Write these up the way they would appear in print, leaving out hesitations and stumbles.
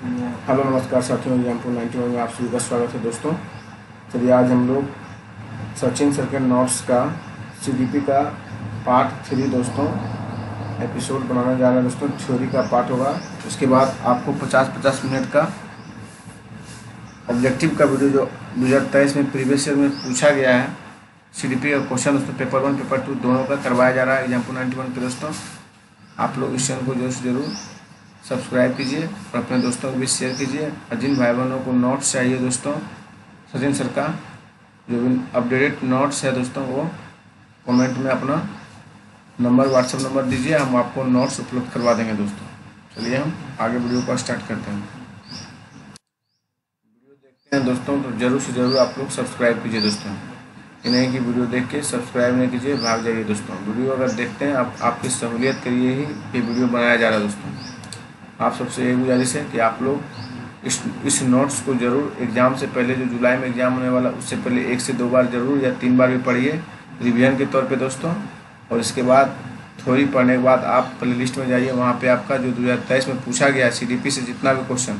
Hello नमस्कार साथियों, example 91 में आप सभी का स्वागत है दोस्तों। चलिए आज हम लोग सचिन सर के नोट्स का सीडीपी का पार्ट 3 दोस्तों एपिसोड बनाने जा रहे हैं दोस्तों। थ्योरी का पार्ट होगा, उसके बाद आपको 50-50 मिनट का ऑब्जेक्टिव का वीडियो जो 2023 में प्रीवियस ईयर में पूछा गया है सीडीपी का क्वेश्चन दोस्तों, पेपर 1 पेपर 2 दोनों का करवाया जा रहा है एग्जाम्पल 91 के दोस्तों। आप लोग इस चैनल को जरूर से जरूर सब्सक्राइब कीजिए और अपने दोस्तों को भी शेयर कीजिए। और जिन भाई बहनों को नोट्स चाहिए दोस्तों सचिन सर का जो भी अपडेटेड नोट्स है दोस्तों, वो कमेंट में अपना नंबर व्हाट्सएप नंबर दीजिए, हम आपको नोट्स उपलब्ध करवा देंगे दोस्तों। चलिए हम आगे वीडियो को स्टार्ट करते हैं। वीडियो देखते हैं दोस्तों तो ज़रूर से ज़रूर आप लोग सब्सक्राइब कीजिए दोस्तों। ये नहीं कि वीडियो देख के सब्सक्राइब नहीं कीजिए, भाग जाइए दोस्तों। वीडियो अगर देखते हैं आपकी सहूलियत के लिए ही ये वीडियो बनाया जा रहा है दोस्तों। आप सबसे यही गुजारिश है कि आप लोग इस नोट्स को ज़रूर एग्ज़ाम से पहले, जो जुलाई में एग्ज़ाम होने वाला उससे पहले 1 से 2 बार ज़रूर या 3 बार भी पढ़िए रिवीजन के तौर पे दोस्तों। और इसके बाद थ्योरी पढ़ने के बाद आप प्ले लिस्ट में जाइए, वहाँ पे आपका जो 2023 में पूछा गया सीडीपी से जितना भी क्वेश्चन,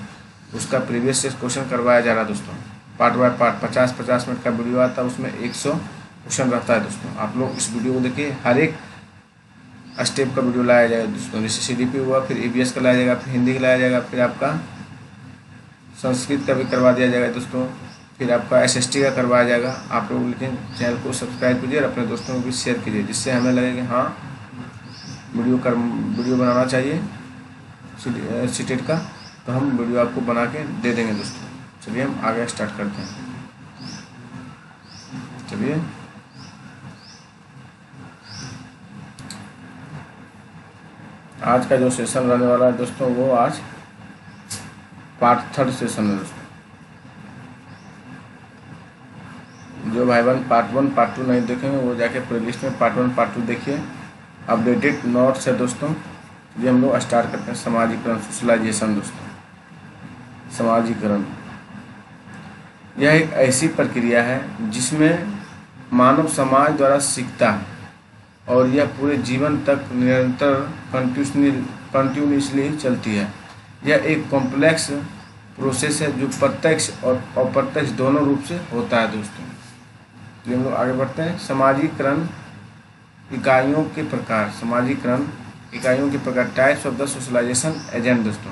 उसका प्रीवियस से क्वेश्चन करवाया जा रहा है दोस्तों। पार्ट बाय पार्ट 50-50 मिनट का वीडियो आता है, उसमें 100 क्वेश्चन रहता है दोस्तों। आप लोग इस वीडियो को देखिए, हर एक स्टेप का वीडियो लाया जाएगा दोस्तों। जैसे सीडीपी हुआ, फिर ईवीएस का लाया जाएगा, फिर हिंदी का लाया जाएगा, फिर आपका संस्कृत का भी करवा दिया जाएगा दोस्तों, फिर आपका एसएसटी का करवाया जाएगा। आप लोग लेकिन चैनल को सब्सक्राइब कीजिए और अपने दोस्तों को भी शेयर कीजिए, जिससे हमें लगे कि हाँ वीडियो बनाना चाहिए सीटेट का, तो हम वीडियो आपको बना के दे देंगे दोस्तों। चलिए हम आगे स्टार्ट करते हैं। चलिए आज का जो सेशन रहने वाला है दोस्तों, वो आज पार्ट 3 सेशन है दोस्तों। जो भाई बहन पार्ट 1 पार्ट 2 नहीं देखेंगे वो जाके प्लेलिस्ट में पार्ट 1 पार्ट 2 देखिए। अपडेटेड नोट्स है दोस्तों। ये हम लोग स्टार्ट करते हैं। समाजीकरण, सोशलाइजेशन दोस्तों। समाजीकरण यह एक ऐसी प्रक्रिया है जिसमें मानव समाज द्वारा सीखता है और यह पूरे जीवन तक निरंतर कंटिन्यूसली चलती है। यह एक कॉम्प्लेक्स प्रोसेस है जो प्रत्यक्ष और अप्रत्यक्ष दोनों रूप से होता है दोस्तों। तो हम लोग आगे बढ़ते हैं। समाजीकरण इकाइयों के प्रकार। समाजीकरण इकाइयों के प्रकार, types of the socialisation agent दोस्तों।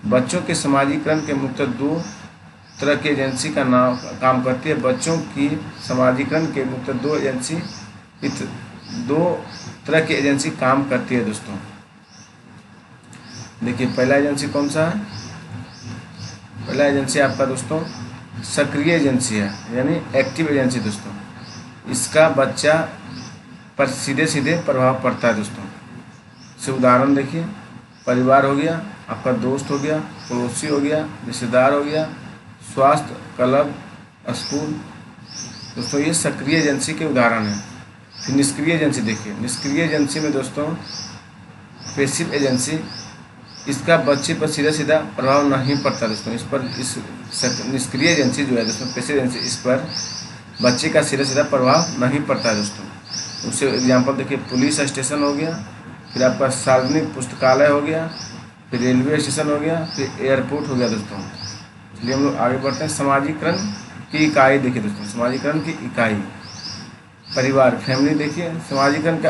बच्चों के समाजीकरण के मुख्यतः 2 तरह की एजेंसी का काम करती है। बच्चों की समाजीकरण के मुख्यतः 2 तरह की एजेंसी काम करती है दोस्तों। देखिए पहला एजेंसी कौन सा है? पहला एजेंसी आपका दोस्तों सक्रिय एजेंसी है, यानी एक्टिव एजेंसी दोस्तों। इसका बच्चा पर सीधे प्रभाव पड़ता है दोस्तों। से उदाहरण देखिए, परिवार हो गया, आपका दोस्त हो गया, पड़ोसी हो गया, रिश्तेदार हो गया, स्वास्थ्य, क्लब, स्कूल दोस्तों, ये सक्रिय एजेंसी के उदाहरण हैं। फिर निष्क्रिय एजेंसी देखिए। निष्क्रिय एजेंसी में दोस्तों पैसिव एजेंसी, इसका बच्चे पर सीधा प्रभाव नहीं पड़ता दोस्तों। इस निष्क्रिय एजेंसी जो है दोस्तों, पैसिव एजेंसी, इस पर बच्चे का सीधा प्रभाव नहीं पड़ता है दोस्तों। उससे एग्जांपल देखिए, पुलिस स्टेशन हो गया, फिर आपका सार्वजनिक पुस्तकालय हो गया, फिर रेलवे स्टेशन हो गया, फिर एयरपोर्ट हो गया दोस्तों। चलिए हम लोग आगे बढ़ते हैं। समाजीकरण की इकाई देखिए दोस्तों। समाजीकरण की इकाई परिवार, फैमिली देखिए। समाजीकरण का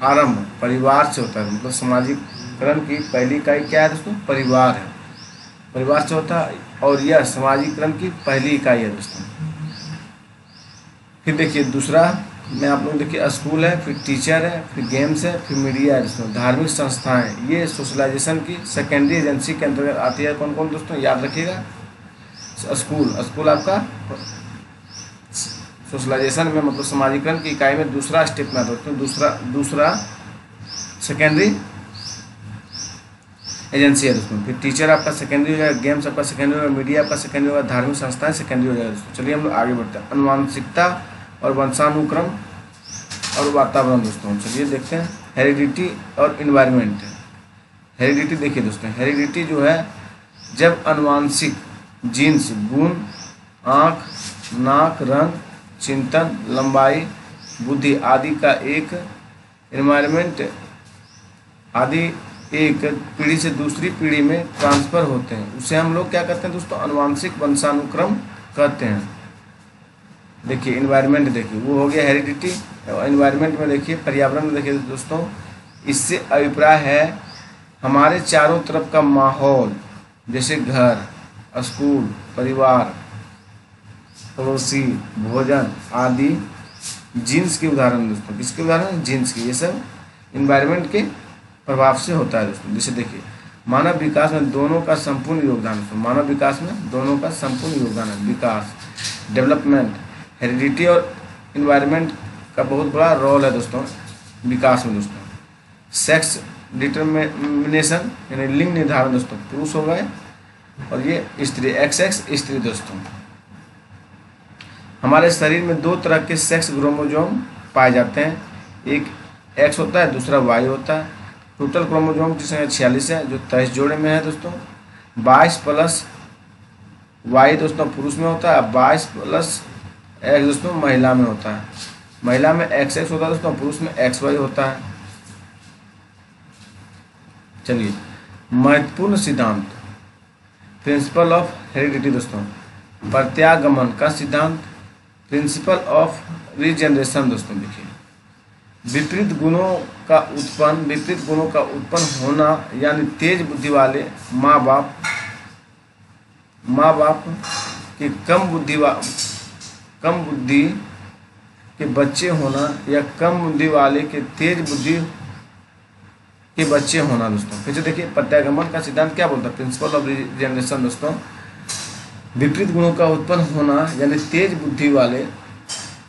आरंभ परिवार से होता है। मतलब समाजीकरण की पहली इकाई क्या है दोस्तों? परिवार है, परिवार से होता है और यह समाजीकरण की पहली इकाई है दोस्तों। फिर देखिए दूसरा में आप लोग देखिए, स्कूल है, फिर टीचर है, फिर गेम्स है, फिर मीडिया है दोस्तों। धार्मिक संस्थाएं, ये सोशलाइजेशन की सेकेंडरी एजेंसी के अंतर्गत आती है। कौन कौन दोस्तों? याद रखिएगा। स्कूल आपका सोशलाइजेशन में, मतलब समाजीकरण की इकाई में दूसरा स्टेप में आता है दोस्तों। दूसरा सेकेंडरी एजेंसी है दोस्तों। फिर टीचर आपका सेकेंडरी हो जाएगा, गेम्स आपका सेकेंडरी होगा, मीडिया आपका सेकेंडरी होगा, धार्मिक संस्थाएं सेकेंडरी हो जाएगा दोस्तों। चलिए हम लोग आगे बढ़ते हैं। अनुवांशिकता और वंशानुक्रम और वातावरण दोस्तों। चलिए देखते हैं। हेरिडिटी और इन्वायरमेंट। हेरिडिटी देखिए दोस्तों, हेरिडिटी जो है जब अनुवांशिक जीन्स, गुण, आँख, नाक, रंग, चिंतन, लंबाई, बुद्धि आदि का एक एनवायरनमेंट आदि एक पीढ़ी से दूसरी पीढ़ी में ट्रांसफ़र होते हैं, उसे हम लोग क्या कहते हैं दोस्तों, अनुवांशिक वंशानुक्रम कहते हैं। देखिए इन्वायरमेंट, देखिए वो हो गया हेरिडिटी। इन्वायरमेंट में देखिए, पर्यावरण में देखिए दोस्तों, इससे अभिप्राय है हमारे चारों तरफ का माहौल, जैसे घर, स्कूल, परिवार, पड़ोसी, भोजन आदि जीन्स के उदाहरण दोस्तों। किसके उदाहरण? जीन्स के। ये सब इन्वायरमेंट के प्रभाव से होता है दोस्तों। जैसे देखिए मानव विकास में दोनों का संपूर्ण योगदान दोस्तों, मानव विकास में दोनों का संपूर्ण योगदान है। विकास, डेवलपमेंट, हेरिडिटी और इन्वायरमेंट का बहुत बड़ा रोल है दोस्तों विकास में दोस्तों। सेक्स डिटर्मिनेशन यानी लिंग निर्धारण दोस्तों, पुरुष हो गए और ये स्त्री, XX स्त्री दोस्तों। हमारे शरीर में दो तरह के सेक्स क्रोमोसोम पाए जाते हैं, एक X होता है, दूसरा Y होता है। टोटल क्रोमोसोम की संख्या 46 है, जो 23 जोड़े में है दोस्तों। 22 प्लस Y दोस्तों पुरुष में होता है, 22 प्लस X दोस्तों महिला में होता है। महिला में XX होता है दोस्तों, पुरुष में XY होता है। चलिए, महत्वपूर्ण सिद्धांत, प्रिंसिपल ऑफ हेरिडिटी दोस्तों, प्रत्यागमन का सिद्धांत, प्रिंसिपल ऑफ रीजनरेशन दोस्तों। देखिए विपरीत गुणों का उत्पन्न होना, यानी तेज बुद्धि वाले माँ बाप के कम बुद्धि के बच्चे होना, या कम बुद्धि वाले के तेज बुद्धि के बच्चे होना दोस्तों। फिर से देखिए प्रत्यागमन का सिद्धांत क्या बोलता है, प्रिंसिपल ऑफ रीजनरेशन दोस्तों, विपरीत गुणों का उत्पन्न होना, यानी तेज बुद्धि वाले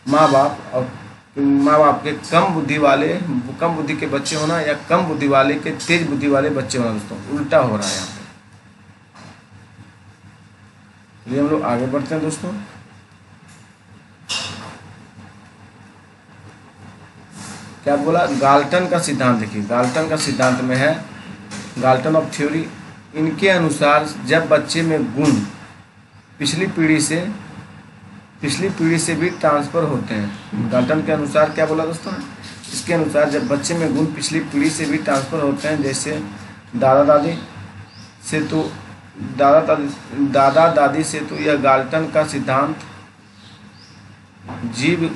माँ बाप के कम बुद्धि के बच्चे होना, या कम बुद्धि वाले के तेज बुद्धि वाले बच्चे होना दोस्तों। उल्टा हो रहा है यहाँ पे। चलिए हम लोग आगे बढ़ते हैं दोस्तों। क्या बोला, गाल्टन का सिद्धांत। देखिए गाल्टन का सिद्धांत में है, गाल्टन ऑफ थ्योरी, इनके अनुसार जब बच्चे में गुण पिछली पीढ़ी से भी ट्रांसफ़र होते हैं। गाल्टन के अनुसार क्या बोला दोस्तों, इसके अनुसार जब बच्चे में गुण पिछली पीढ़ी से भी ट्रांसफ़र होते हैं, जैसे दादा दादी से तो यह गाल्टन का सिद्धांत जीव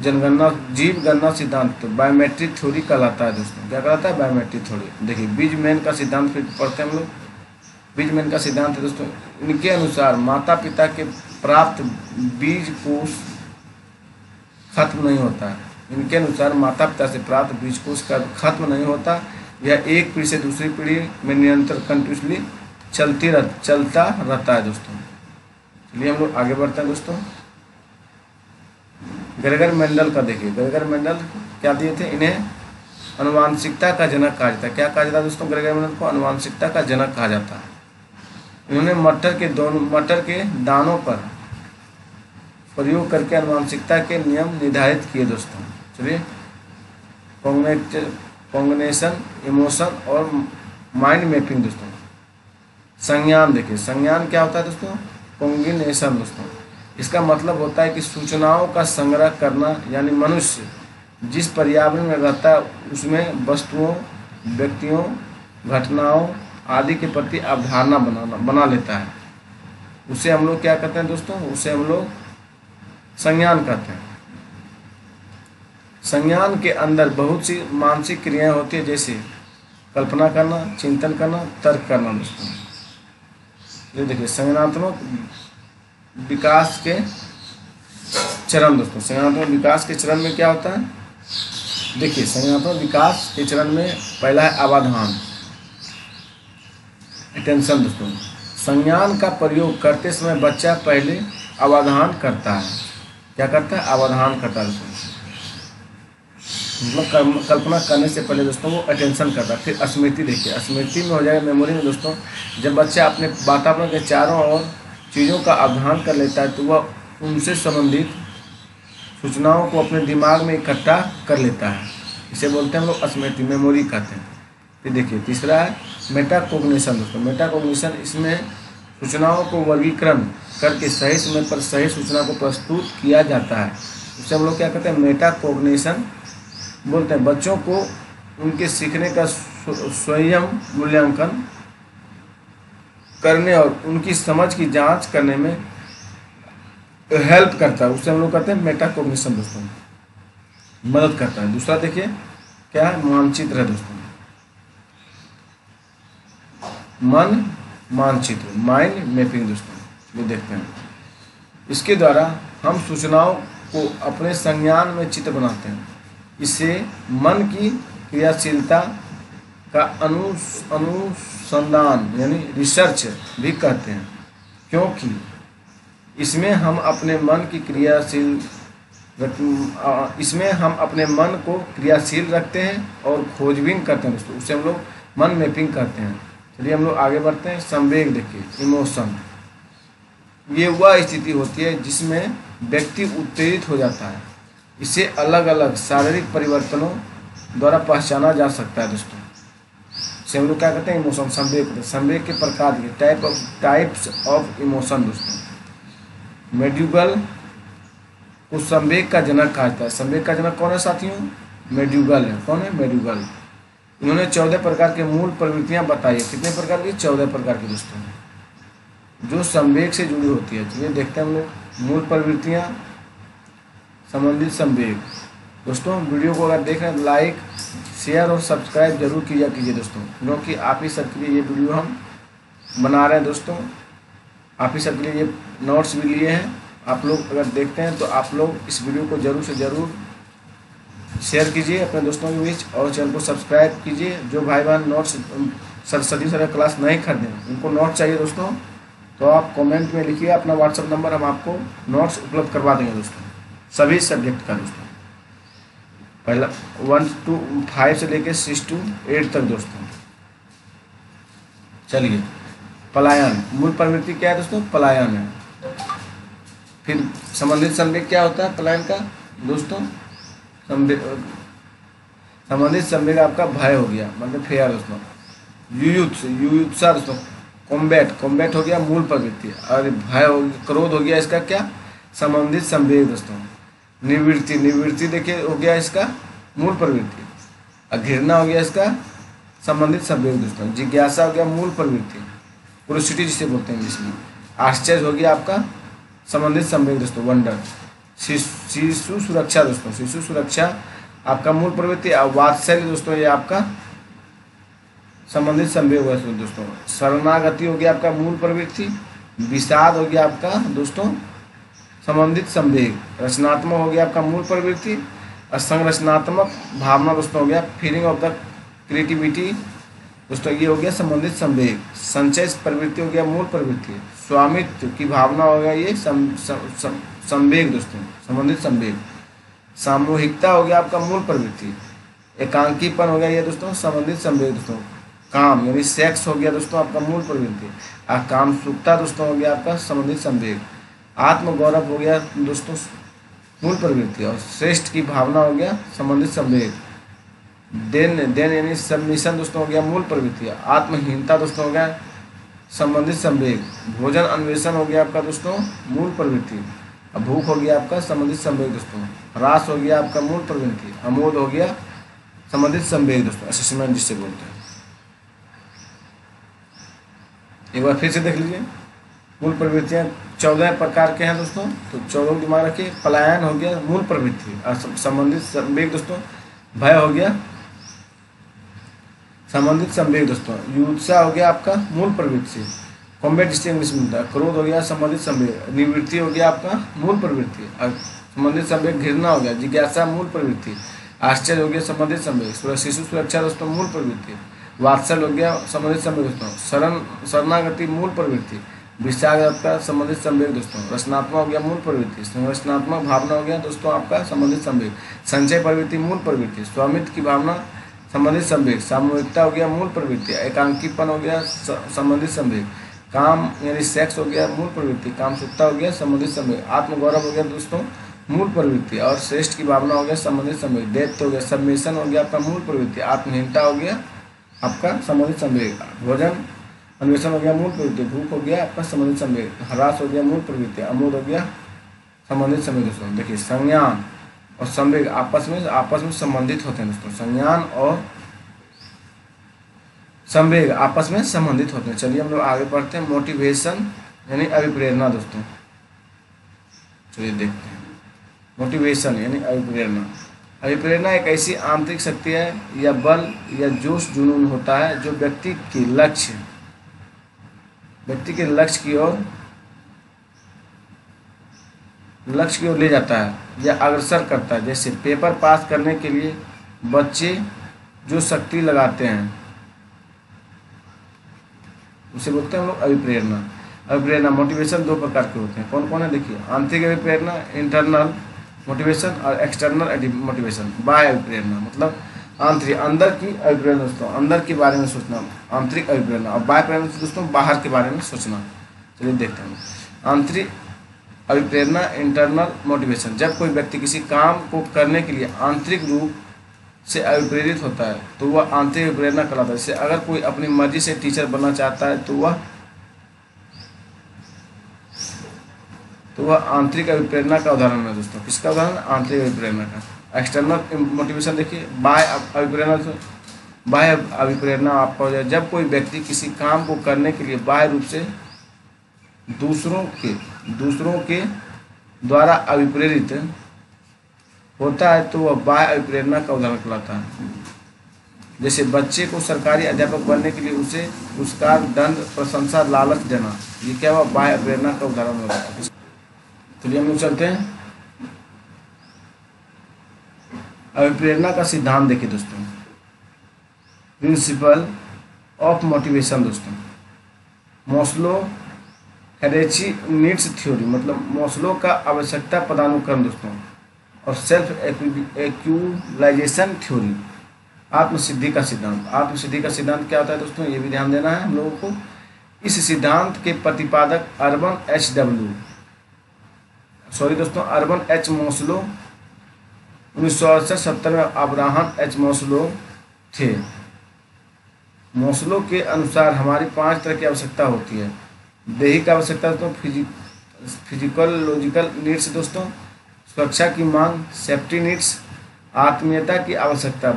गणना सिद्धांत बायोमेट्रिक थ्योरी कहलाता है दोस्तों। क्या कहलाता है? Biometric theory. देखिए बीजमैन का सिद्धांत फिर पढ़ते हैं हम लोग। बीजमैन का सिद्धांत है दोस्तों, इनके अनुसार माता पिता के प्राप्त बीज कोष खत्म नहीं होता है। इनके अनुसार माता पिता से प्राप्त बीज कोष का खत्म नहीं होता, यह एक पीढ़ी से दूसरी पीढ़ी में निरंतर कंटिन्यूसली चलता रहता है दोस्तों। चलिए हम लोग आगे बढ़ते हैं दोस्तों। ग्रेगर मेंडल का देखिए, ग्रेगर मेंडल क्या दिए थे, इन्हें अनुवांशिकता का जनक कहा जाता है। क्या कहा जाता है दोस्तों? ग्रेगर मेंडल को अनुवांशिकता का जनक कहा जाता है। इन्होंने मटर के दानों पर प्रयोग करके अनुवांशिकता के नियम निर्धारित किए दोस्तों। चलिए, कॉग्निशन, इमोशन और माइंड मैपिंग दोस्तों। संज्ञान देखिए, संज्ञान क्या होता है दोस्तों? कॉग्निशन दोस्तों, इसका मतलब होता है कि सूचनाओं का संग्रह करना, यानी मनुष्य जिस पर्यावरण में रहता है उसमें वस्तुओं, व्यक्तियों, घटनाओं आदि के प्रति अवधारणा बना लेता है। उसे हम लोग क्या कहते हैं दोस्तों? उसे हम लोग संज्ञान कहते हैं। संज्ञान के अंदर बहुत सी मानसिक क्रियाएं होती है, जैसे कल्पना करना, चिंतन करना, तर्क करना दोस्तों। ये देखिए संज्ञानात्मक विकास के चरण दोस्तों। संज्ञानात्मक विकास के चरण में क्या होता है? देखिए संज्ञानात्मक विकास के चरण में पहला है अवधान, अटेंशन दोस्तों। संज्ञान का प्रयोग करते समय बच्चा पहले अवधान करता है। क्या करता है? अवधान करता है दोस्तों। मतलब कल्पना करने से पहले दोस्तों वो अटेंशन करता है। फिर स्मृति देखिए, स्मृति में हो जाएगा मेमोरी में दोस्तों। जब बच्चा अपने वातावरण के चारों ओर चीज़ों का अवधान कर लेता है तो वह उनसे संबंधित सूचनाओं को अपने दिमाग में इकट्ठा कर लेता है। इसे बोलते हैं हम लोग स्मृति, मेमोरी कहते हैं। फिर देखिए तीसरा है मेटाकोग्निशन दोस्तों। मेटाकोग्निशन, इसमें सूचनाओं को वर्गीकरण करके सही समय पर सही सूचना को प्रस्तुत किया जाता है। इसे हम लोग क्या कहते हैं? मेटाकोग्निशन बोलते हैं। बच्चों को उनके सीखने का स्वयं मूल्यांकन करने और उनकी समझ की जांच करने में हेल्प करता है, उसे हम लोग कहते हैं मेटाकॉग्निशन दोस्तों, मदद करता है। दूसरा देखिए क्या है, मानचित्र है दोस्तों, मन मानचित्र, माइंड मैपिंग दोस्तों, ये देखते हैं। इसके द्वारा हम सूचनाओं को अपने संज्ञान में चित्र बनाते हैं। इसे मन की क्रियाशीलता का अनुसंधान यानी रिसर्च भी कहते हैं, क्योंकि इसमें हम अपने मन को क्रियाशील रखते हैं और खोजबीन करते हैं दोस्तों, उसे हम लोग मन मैपिंग करते हैं। चलिए हम लोग आगे बढ़ते हैं। संवेग देखिए, इमोशन, ये वह स्थिति होती है जिसमें व्यक्ति उत्तेजित हो जाता है। इसे अलग अलग शारीरिक परिवर्तनों द्वारा पहचाना जा सकता है दोस्तों। इसे हम लोग क्या कहते हैं, इमोशन, संवेग। संवेग के प्रकार, टाइप्स ऑफ इमोशन दोस्तों। मेड्यूगल को संवेग का जनक कहा जाता है। संवेग का जनक कौन है साथियों, मेड्यूगल है। कौन है, मेड्यूगल। इन्होंने 14 प्रकार के मूल प्रवृत्तियां बताई है। कितने प्रकार की, 14 प्रकार की दोस्तों, जो संवेग से जुड़ी होती है। चलिए देखते हैं हम लोग मूल प्रवृत्तियां, संबंधित संवेग। दोस्तों वीडियो को अगर देख रहे हैं लाइक शेयर और सब्सक्राइब जरूर किया कीजिए दोस्तों, क्योंकि आप ही सबके लिए ये वीडियो हम बना रहे हैं दोस्तों। आप ही सबके लिए ये नोट्स भी लिए हैं। आप लोग अगर देखते हैं तो आप लोग इस वीडियो को जरूर से ज़रूर शेयर कीजिए अपने दोस्तों के बीच और चैनल को सब्सक्राइब कीजिए। जो भाई बहन नोट्स सरस्वती सर क्लास नहीं खरीदे, उनको नोट चाहिए दोस्तों, तो आप कमेंट में लिखिए अपना व्हाट्सएप नंबर, हम आपको नोट्स उपलब्ध करवा देंगे दोस्तों, सभी सब्जेक्ट का दोस्तों। पहला 1 to 5 से लेकर 6 to 8 तक दोस्तों। चलिए, पलायन, मूल प्रवृत्ति क्या है दोस्तों, पलायन है। फिर संबंधित संवेग क्या होता है पलायन का दोस्तों, संबंधित संवेग आपका भय हो गया, मतलब फेयर दोस्तों। युयुत्सा दोस्तों, कॉम्बैट हो गया मूल प्रवृत्ति, और भय हो गया, क्रोध हो गया इसका क्या, संबंधित संवेग दोस्तों। निवृत्ति देखिए हो गया इसका मूल प्रवृत्ति, और घृणा हो गया इसका संबंधित संवेग दोस्तों। जिज्ञासा हो गया मूल प्रवृत्ति, क्यूरियोसिटी जिसे बोलते हैं इंग्लिश में। आश्चर्य हो गया आपका संबंधित संवेग दोस्तों, वंडर। शिशु सुरक्षा दोस्तों, शिशु सुरक्षा आपका मूल प्रवृत्ति। और वात्सल्य दोस्तों, ये आपका संबंधित संवेग हुआ दोस्तों। शरणागति हो गया आपका मूल प्रवृत्ति। विषाद हो गया आपका दोस्तों संबंधित संवेग। रचनात्मक हो गया आपका मूल प्रवृत्ति। और संरचनात्मक भावना दोस्तों हो गया फीलिंग ऑफ द क्रिएटिविटी दोस्तों, ये हो गया संबंधित संवेग। संचय प्रवृत्ति हो गया मूल प्रवृत्ति। स्वामित्व की भावना हो गया ये संवेग दोस्तों, संबंधित संवेग। सामूहिकता हो गया आपका मूल प्रवृत्ति। एकांकीपन हो गया ये दोस्तों संबंधित संवेग दोस्तों। काम यानी सेक्स हो गया दोस्तों आपका मूल प्रवृत्ति। कामसुखता दोस्तों हो गया आपका संबंधित संवेग। आत्मगौरव हो गया दोस्तों मूल प्रवृत्ति। और श्रेष्ठ की भावना हो गया संबंधित संवेग। देन यानी सबमिशन दोस्तों हो गया मूल प्रवृत्ति। आत्महीनता दोस्तों हो गया संबंधित संवेग। भोजन अन्वेषण हो गया आपका दोस्तों मूल प्रवृत्ति। भूख हो गया आपका संबंधित संवेग दोस्तों। ह्रास हो गया आपका मूल प्रवृत्ति। अमोद हो गया संबंधित संवेग दोस्तों, असेसमेंट जिससे बोलते हैं। एक बार फिर से देख लीजिए, मूल प्रवृत्तियां 14 प्रकार के हैं दोस्तों, तो 14 दिमाग रखिए। पलायन हो गया मूल प्रवृत्ति और संबंधित संवेग दोस्तों। भय हो गया संबंधित संवेग दोस्तों। युत्सा हो गया आपका मूल प्रवृत्ति। कॉम्बैट जिससे इंग्लिश में मिलता है। क्रोध हो गया संबंधित संवेग। निवृत्ति हो गया आपका मूल प्रवृत्ति और संबंधित संवेग। घृणा हो गया। जिज्ञासा मूल प्रवृत्ति। आश्चर्य हो गया संबंधित संवेग। शिशु सुरक्षा दोस्तों मूल प्रवृत्ति। वात्सल्य हो गया संबंधित संवेग दोस्तों। शरणागति मूल प्रवृत्ति। विषाद आपका संबंधित संवेग दोस्तों। रचनात्मक हो गया मूल प्रवृत्ति। संरचनात्मक भावना हो गया दोस्तों आपका संबंधित संवेग। संचय प्रवृत्ति मूल प्रवृत्ति। स्वामित्व की भावना संबंधित संवेग। सामूहिकता हो गया मूल प्रवृत्ति। एकांकीपन हो गया संबंधित संवेग। काम यानी सेक्स हो गया मूल प्रवृत्ति। कामसुखता हो गया संबंधित संवेग। आत्मगौरव हो गया दोस्तों मूल प्रवृत्ति। और श्रेष्ठ की भावना हो गया संबंधित संवेग। डेप्थ हो गया, सबमिशन हो गया आपका मूल प्रवृत्ति। आत्महीनता हो गया आपका संबंधित संवेग। भोजन अन्वेषण हो गया मूल प्रवृत्ति। भूख हो गया आपका संबंधित संवेग। ह्रास हो गया मूल प्रवृत्ति। अमोद हो गया संबंधित संवेग दोस्तों। देखिए, संज्ञान और संवेग आपस में संबंधित होते हैं दोस्तों। संज्ञान और संवेग आपस में संबंधित होते हैं। चलिए हम लोग आगे बढ़ते हैं। मोटिवेशन यानी अभिप्रेरणा दोस्तों, चलिए देखते हैं। मोटिवेशन यानी अभिप्रेरणा। अभिप्रेरणा एक ऐसी आंतरिक शक्ति है या बल या जोश जुनून होता है जो व्यक्ति के लक्ष्य की ओर ले जाता है या अग्रसर करता है। जैसे पेपर पास करने के लिए बच्चे जो शक्ति लगाते हैं उसे बोलते हैं हम लोग अभिप्रेरणा। अभिप्रेरणा मोटिवेशन दो प्रकार के होते हैं। कौन कौन है देखिए, आंतरिक अभिप्रेरणा इंटरनल मोटिवेशन और एक्सटर्नल मोटिवेशन बाह्य अभिप्रेरणा, मतलब आंतरिक अंदर की अभिप्रेरणा दोस्तों, अंदर के बारे में सोचना आंतरिक अभिप्रेरणा, और बाह्य प्रेरणा दोस्तों बाहर के बारे में सोचना। चलिए देखते हैं। आंतरिक अभिप्रेरणा इंटरनल मोटिवेशन, जब कोई व्यक्ति किसी काम को करने के लिए आंतरिक रूप से अभिप्रेरित होता है तो वह आंतरिक अभिप्रेरणा कहलाता है। जैसे अगर कोई अपनी मर्जी से टीचर बनना चाहता है तो वह आंतरिक अभिप्रेरणा का उदाहरण है दोस्तों। किसका उदाहरण? आंतरिक अभिप्रेरणा का। एक्सटर्नल मोटिवेशन देखिए, बाह्य अभिप्रेरणा आपका हो जाए जब कोई व्यक्ति किसी काम को करने के लिए बाह्य रूप से दूसरों के द्वारा अभिप्रेरित होता है तो वह बाह्य अभिप्रेरणा का उदाहरण कहलाता है। जैसे बच्चे को सरकारी अध्यापक बनने के लिए उसे पुरस्कार, दंड, प्रशंसा, लालच देना, ये क्या हुआ? बाह्य अभिप्रेरणा का उदाहरण होता है। चलिए हम लोग चलते हैं। अभिप्रेरणा का सिद्धांत देखिए दोस्तों, प्रिंसिपल ऑफ मोटिवेशन दोस्तों। मोस्लो हेरेची नीड्स थ्योरी, मतलब मोस्लो का आवश्यकता पदानुक्रम दोस्तों, और सेल्फ एक्यूलाइजेशन थ्योरी, आत्मसिद्धि का सिद्धांत। आत्मसिद्धि का सिद्धांत क्या होता है दोस्तों, ये भी ध्यान देना है हम लोगों को। इस सिद्धांत के प्रतिपादक अर्बन एच मोस्लो 1968-70 में अब्राहम एच मोस्लो थे। मोस्लो के अनुसार हमारी 5 तरह की आवश्यकता होती है। दैहिक आवश्यकता दोस्तों, फिजिकल लॉजिकल नीड्स दोस्तों, सुरक्षा की मांग, सेफ्टी नीड्स, आत्मीयता की आवश्यकता,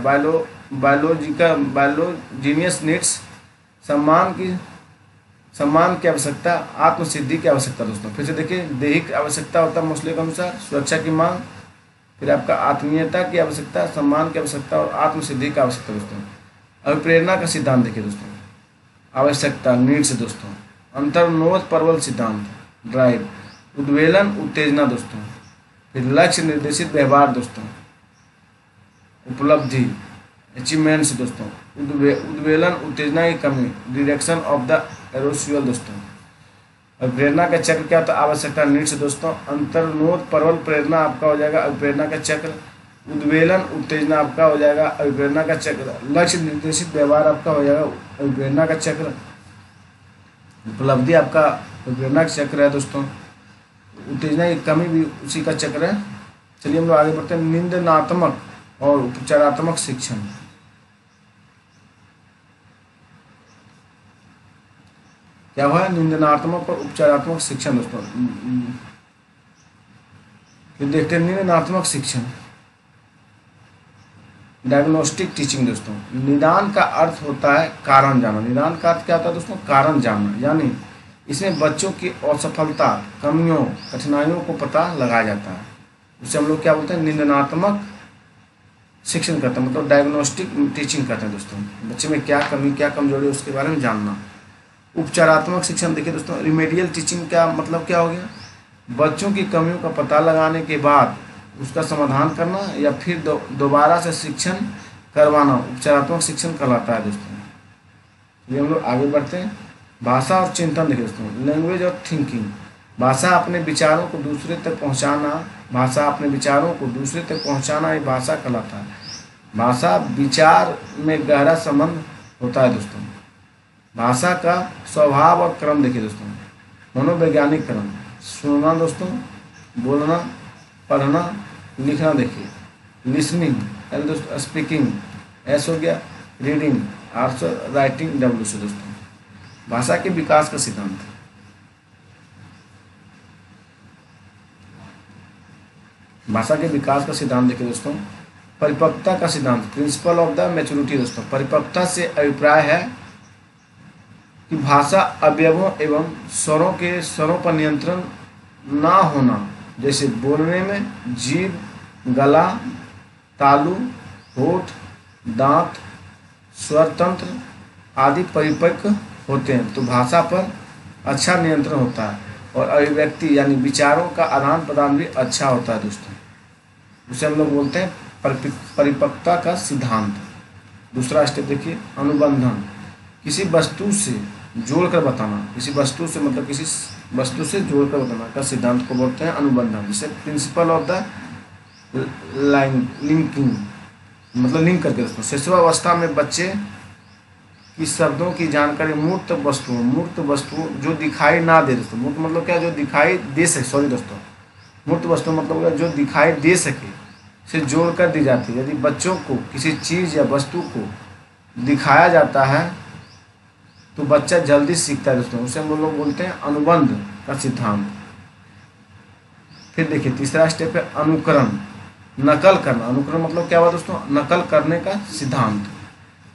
बायोलोजिनियस नीड्स, सम्मान की आवश्यकता, आत्मसिद्धि की आवश्यकता दोस्तों। फिर से देखिए, दैहिक आवश्यकता होता है मोस्ले के अनुसार सुरक्षा की मांग, फिर आपका आत्मीयता की आवश्यकता, सम्मान की आवश्यकता और आत्मसिद्धि की आवश्यकता दोस्तों। अभिप्रेरणा का सिद्धांत देखिए दोस्तों, आवश्यकता नीड्स दोस्तों, अंतर्नोद परवल सिद्धांत, ड्राइव, उद्वेलन उत्तेजना दोस्तों, फिर लक्ष्य निर्देशित व्यवहार दोस्तों, उपलब्धि अचीवमेंट्स दोस्तों, उद्वेलन उत्तेजना की कमी, डिरेक्शन ऑफ द एरोसुअल दोस्तों। और प्रेरणा का चक्र क्या होता है? आवश्यकता नीड्स दोस्तों, अंतर्नोद परवल प्रेरणा आपका हो जाएगा अभिप्रेरणा का चक्र, उद्वेलन उत्तेजना आपका हो जाएगा अभिप्रेरणा का चक्र, लक्ष्य निर्देशित व्यवहार आपका हो जाएगा अभिप्रेरणा का चक्र, उपलब्धि आपका अभिप्रेरणा का चक्र है दोस्तों, उत्तेजना की कमी भी उसी का चक्र है। चलिए हम लोग आगे बढ़ते हैं। निंदनात्मक और उपचारात्मक शिक्षण। क्या हुआ? निंदनात्मक और उपचारात्मक शिक्षण दोस्तों। फिर देखते हैं निंदनात्मक शिक्षण, डायग्नोस्टिक टीचिंग दोस्तों। निदान का अर्थ होता है कारण जानना। निदान का अर्थ क्या होता है दोस्तों? कारण जानना, यानी इसमें बच्चों की असफलता, कमियों, कठिनाइयों को पता लगाया जाता है। उसे हम लोग क्या बोलते हैं? निंदनात्मक शिक्षण करते हैं, मतलब डायग्नोस्टिक टीचिंग करते हैं दोस्तों। बच्चे में क्या कमी, क्या कमजोरी है उसके बारे में जानना। उपचारात्मक शिक्षण देखिए दोस्तों, रिमेडियल टीचिंग का मतलब क्या हो गया? बच्चों की कमियों का पता लगाने के बाद उसका समाधान करना या फिर दोबारा से शिक्षण करवाना उपचारात्मक शिक्षण कहलाता है दोस्तों। ये हम लोग आगे बढ़ते हैं। भाषा और चिंतन देखिए दोस्तों, लैंग्वेज और थिंकिंग। भाषा अपने विचारों को दूसरे तक पहुंचाना ये भाषा कहलाता है। भाषा विचार में गहरा संबंध होता है दोस्तों। भाषा का स्वभाव और क्रम देखिए दोस्तों, मनोवैज्ञानिक क्रम, सुनना दोस्तों, बोलना, पढ़ना, लिखना देखिए, लिसनिंग एल दोस्तों, स्पीकिंग एस हो गया, रीडिंग आर से, राइटिंग डब्ल्यू से दोस्तों। भाषा के विकास का सिद्धांत, भाषा के विकास का सिद्धांत देखिए दोस्तों। परिपक्वता का सिद्धांत, प्रिंसिपल ऑफ द मैच्योरिटी दोस्तों। परिपक्वता से अभिप्राय है कि भाषा अवयवों एवं स्वरों पर नियंत्रण ना होना, जैसे बोलने में जीभ, गला, तालु, होठ, दांत, स्वर तंत्र आदि परिपक्व होते हैं तो भाषा पर अच्छा नियंत्रण होता है और अभिव्यक्ति यानी विचारों का आदान प्रदान भी अच्छा होता है दोस्तों। उसे हम लोग बोलते हैं परिपक्वता का सिद्धांत। दूसरा स्टेप देखिए, अनुबंधन, किसी वस्तु से जोड़कर बताना, किसी वस्तु से मतलब किसी वस्तु से जोड़कर बताना का सिद्धांत को बोलते हैं अनुबंधन। जिसे प्रिंसिपल ऑफ द लिंकिंग, मतलब लिंक करके दोस्तों। शिशुअवस्था में बच्चे की शब्दों की जानकारी मूर्त वस्तुओं जो दिखाई ना दे दोस्तों, मूर्त मतलब क्या, जो दिखाई दे सके, सॉरी दोस्तों, मूर्त वस्तु मतलब जो दिखाई दे सके से जोड़कर दी जाती है। यदि बच्चों को किसी चीज़ या वस्तु को दिखाया जाता है तो बच्चा जल्दी सीखता है दोस्तों। उसे हम लोग बोलते हैं अनुबंध का सिद्धांत। फिर देखिए तीसरा स्टेप है अनुकरण, नकल करना। अनुकरण मतलब क्या हुआ दोस्तों, नकल करने का सिद्धांत।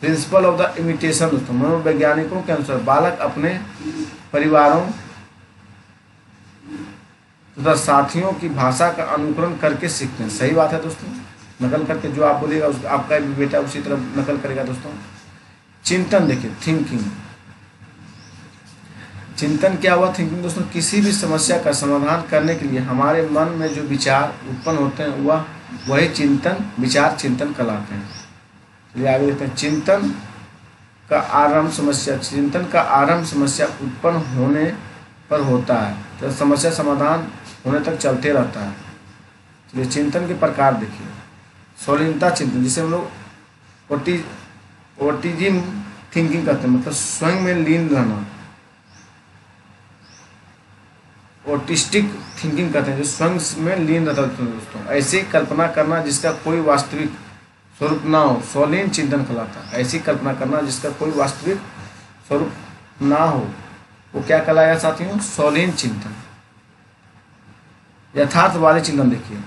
प्रिंसिपल ऑफ द इमिटेशन दोस्तों, मनोवैज्ञानिकों के अनुसार बालक अपने परिवारों तथा साथियों की भाषा का अनुकरण करके सीखते हैं। सही बात है दोस्तों, नकल करके जो आप बोलेगा आपका भी बेटा उसी तरह नकल करेगा दोस्तों। चिंतन देखिए, थिंकिंग, चिंतन क्या हुआ, थिंकिंग दोस्तों, किसी भी समस्या का समाधान करने के लिए हमारे मन में जो विचार उत्पन्न होते हैं वही चिंतन विचार चिंतन कहलाते हैं। चलिए आगे देखते हैं। चिंतन का आरंभ समस्या उत्पन्न होने पर होता है तो समस्या समाधान होने तक चलते रहता है। चलिए चिंतन के प्रकार देखिए। स्वलीनता चिंतन, जिसे हम लोग ओटिज्म थिंकिंग कहते हैं, मतलब स्वयं में लीन रहना। ऑटिस्टिक थिंकिंग कहते हैं, जो स्वयं में लीन रहता है दोस्तों। ऐसी कल्पना करना जिसका कोई वास्तविक स्वरूप ना हो, स्वलीन चिंतन कहलाता है। ऐसी कल्पना करना जिसका कोई वास्तविक स्वरूप ना हो वो क्या कहलाएगा साथियों, स्वलीन चिंतन। यथार्थवादी चिंतन देखिए,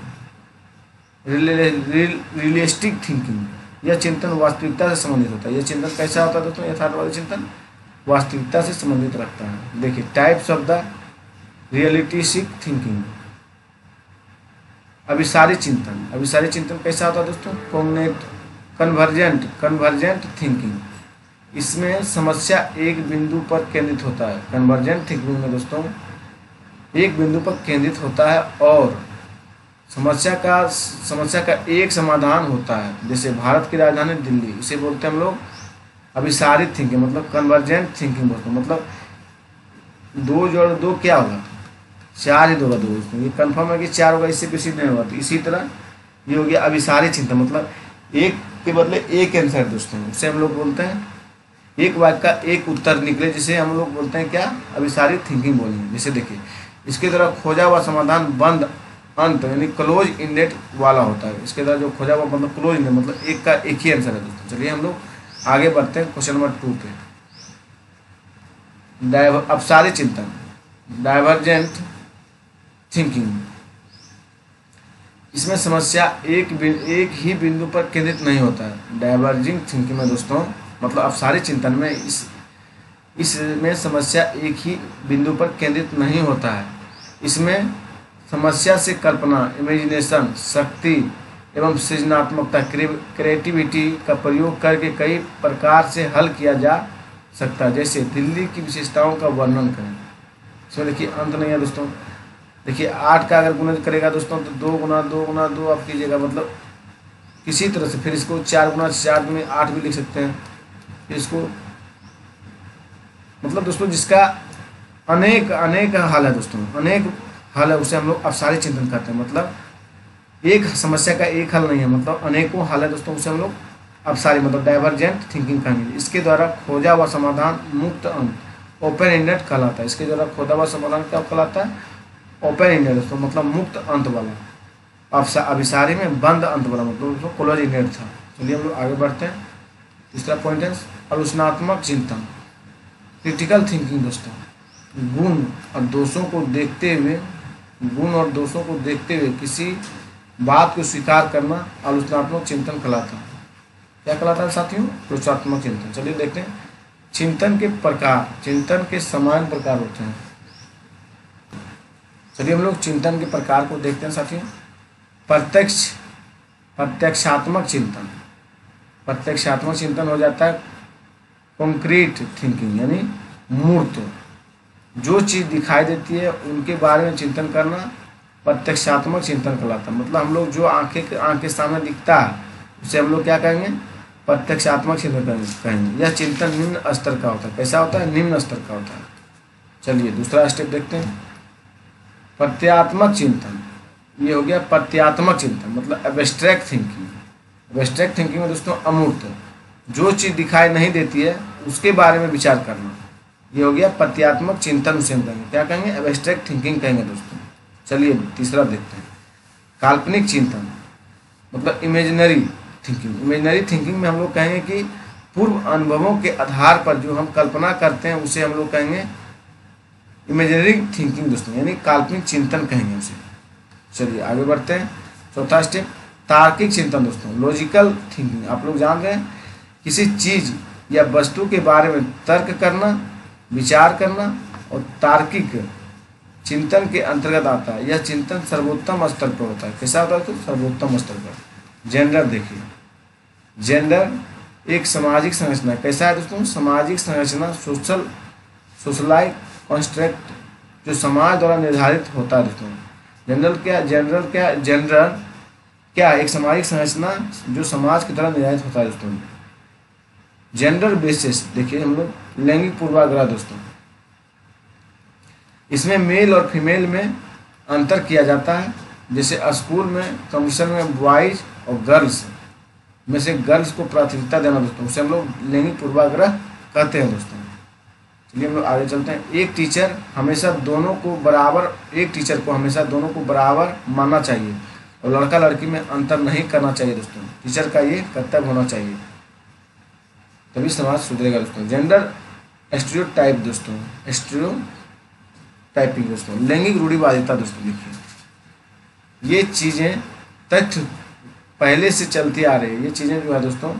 रियलिस्टिक थिंकिंग, यह चिंतन वास्तविकता से संबंधित होता है। यह चिंतन कैसा होता है दोस्तों, यथार्थवादी चिंतन वास्तविकता से संबंधित रखता है। देखिए types of the realistic thinking. अभिसारी चिंतन कैसा होता है दोस्तों, कन्वर्जेंट थिंकिंग। इसमें समस्या एक बिंदु पर केंद्रित होता है। कन्वर्जेंट थिंकिंग में दोस्तों एक बिंदु पर केंद्रित होता है और समस्या का एक समाधान होता है। जैसे भारत की राजधानी दिल्ली, इसे बोलते हैं हम लोग अभिसारी थिंकिंग, मतलब कन्वर्जेंट थिंकिंग दोस्तों। मतलब 2 जोड़ 2 क्या होगा, 4 ही होगा दोस्तों। ये कंफर्म है कि 4 होगा, इससे किसी नहीं होगा। तो इसी तरह ये हो गया अभिसारी चिंतन, मतलब एक के बदले एक आंसर दोस्तों। उसे हम लोग बोलते हैं एक वाक्य का एक उत्तर निकले, जिसे हम लोग बोलते हैं क्या, अभिसारी थिंकिंग बोलेंगे। जैसे देखिए इसके द्वारा खोजा हुआ समाधान बंद अंत यानी क्लोज इंडेड वाला होता है। इसके द्वारा जो खोजा हुआ मतलब क्लोज इंडेड, मतलब एक का एक ही आंसर है दोस्तों। चलिए हम लोग आगे बढ़ते हैं क्वेश्चन नंबर 2 पे। अपसारी चिंतन, डाइवर्जेंट थिंकिंग। इसमें समस्या एक ही बिंदु पर केंद्रित नहीं होता है। डाइवर्जिंग थिंकिंग में दोस्तों मतलब अपसारी चिंतन में इसमें समस्या एक ही बिंदु पर केंद्रित नहीं होता है। इसमें समस्या से कल्पना, इमेजिनेशन शक्ति एवं सृजनात्मकता क्रिएटिविटी का प्रयोग करके कई प्रकार से हल किया जा सकता है। जैसे दिल्ली की विशेषताओं का वर्णन करें। इसमें देखिए अंत नहीं है दोस्तों। देखिए 8 का अगर गुणन करेगा दोस्तों तो 2 गुना 2 आप कीजिएगा, मतलब किसी तरह से। फिर इसको 4 गुना 4 में 8 भी लिख सकते हैं। फिर इसको मतलब दोस्तों जिसका अनेक हल है दोस्तों, अनेक हल है, उसे हम लोग अपसारी चिंतन कहते हैं। मतलब एक समस्या का एक हल नहीं है, मतलब अनेकों हल है दोस्तों, उसे हम लोग अपसारी मतलब डाइवर्जेंट थिंकिंग कहेंगे। इसके द्वारा खोजा हुआ समाधान मुक्त अंत ओपन एंडेड कहलाता है। इसके द्वारा खोजा हुआ समाधान क्या कहलाता है, ओपन एंडेड दोस्तों, मतलब मुक्त अंत वाला। अभिसारी में बंद अंत वाला, मतलब उसको क्लोज एंडेड था। चलिए हम लोग आगे बढ़ते हैं। तीसरा पॉइंट है आलोचनात्मक चिंतन, क्रिटिकल थिंकिंग दोस्तों। गुण और दोषों को देखते हुए किसी बात को स्वीकार करना आलोचनात्मक चिंतन कहलाता है। क्या कहलाता है साथियों, आलोचनात्मक चिंतन। चलिए देखते हैं। चिंतन के प्रकार, चिंतन के समान प्रकार होते हैं। चलिए हम लोग चिंतन के प्रकार को देखते हैं साथियों। प्रत्यक्षात्मक चिंतन, प्रत्यक्षात्मक चिंतन हो जाता है कॉन्क्रीट थिंकिंग, यानी मूर्त, जो चीज़ दिखाई देती है उनके बारे में चिंतन करना प्रत्यक्षात्मक चिंतन कहलाता है। मतलब हम लोग जो आंख के सामने दिखता है उसे हम लोग क्या कहेंगे, प्रत्यक्षात्मक चिंतन कहेंगे। यह चिंतन निम्न स्तर का होता है। कैसा होता है, निम्न स्तर का होता है। चलिए दूसरा स्टेप देखते हैं, प्रत्यात्मक चिंतन। ये हो गया प्रत्यात्मक चिंतन, मतलब एब्स्ट्रैक्ट थिंकिंग। एब्स्ट्रैक्ट थिंकिंग में दोस्तों अमूर्त, जो चीज़ दिखाई नहीं देती है उसके बारे में विचार करना, ये हो गया प्रत्यात्मक चिंतन। उसे हम कहेंगे, क्या कहेंगे, एब्स्ट्रैक्ट थिंकिंग कहेंगे दोस्तों। चलिए तीसरा देखते हैं, काल्पनिक चिंतन, मतलब इमेजिनरी थिंकिंग। इमेजिनरी थिंकिंग में हम लोग कहेंगे कि पूर्व अनुभवों के आधार पर जो हम कल्पना करते हैं उसे हम लोग कहेंगे इमेजिनरी थिंकिंग दोस्तों, यानी काल्पनिक चिंतन कहेंगे उसे। चलिए आगे बढ़ते हैं, चौथा स्टेप, तार्किक चिंतन दोस्तों, लॉजिकल थिंकिंग। आप लोग जान रहे हैं किसी चीज़ या वस्तु के बारे में तर्क करना, विचार करना और तार्किक चिंतन के अंतर्गत आता है। यह चिंतन सर्वोत्तम स्तर पर होता है। कैसा होता है तो सर्वोत्तम स्तर पर। जेंडर देखिए, जेंडर एक सामाजिक संरचना, कैसा है दोस्तों, सामाजिक संरचना, सोशलाइज कॉन्स्ट्रक्ट, जो समाज द्वारा निर्धारित होता है दोस्तों। जेंडर क्या एक सामाजिक संरचना जो समाज की द्वारा निर्धारित होता है दोस्तों। जेंडर बेसिस देखिए हम लोग, लैंगिक पूर्वाग्रह दोस्तों, इसमें मेल और फीमेल में अंतर किया जाता है। जैसे स्कूल में कमीशन में बॉयज और गर्ल्स में से गर्ल्स को प्राथमिकता देना दोस्तों, उसे हम लोग लैंगिक पूर्वाग्रह कहते हैं दोस्तों। चलिए हम लोग आगे चलते हैं, एक टीचर को हमेशा दोनों को बराबर मानना चाहिए और लड़का लड़की में अंतर नहीं करना चाहिए दोस्तों। टीचर का ये कर्तव्य होना चाहिए, तभी समाज सुधरेगा दोस्तों। जेंडर स्टीरियोटाइप दोस्तों, स्टीरियोटाइपिंग दोस्तों, लैंगिक रूढ़िवादिता दोस्तों। देखिए ये चीज़ें तथ्य पहले से चलती आ रही है, ये चीज़ें जो है दोस्तों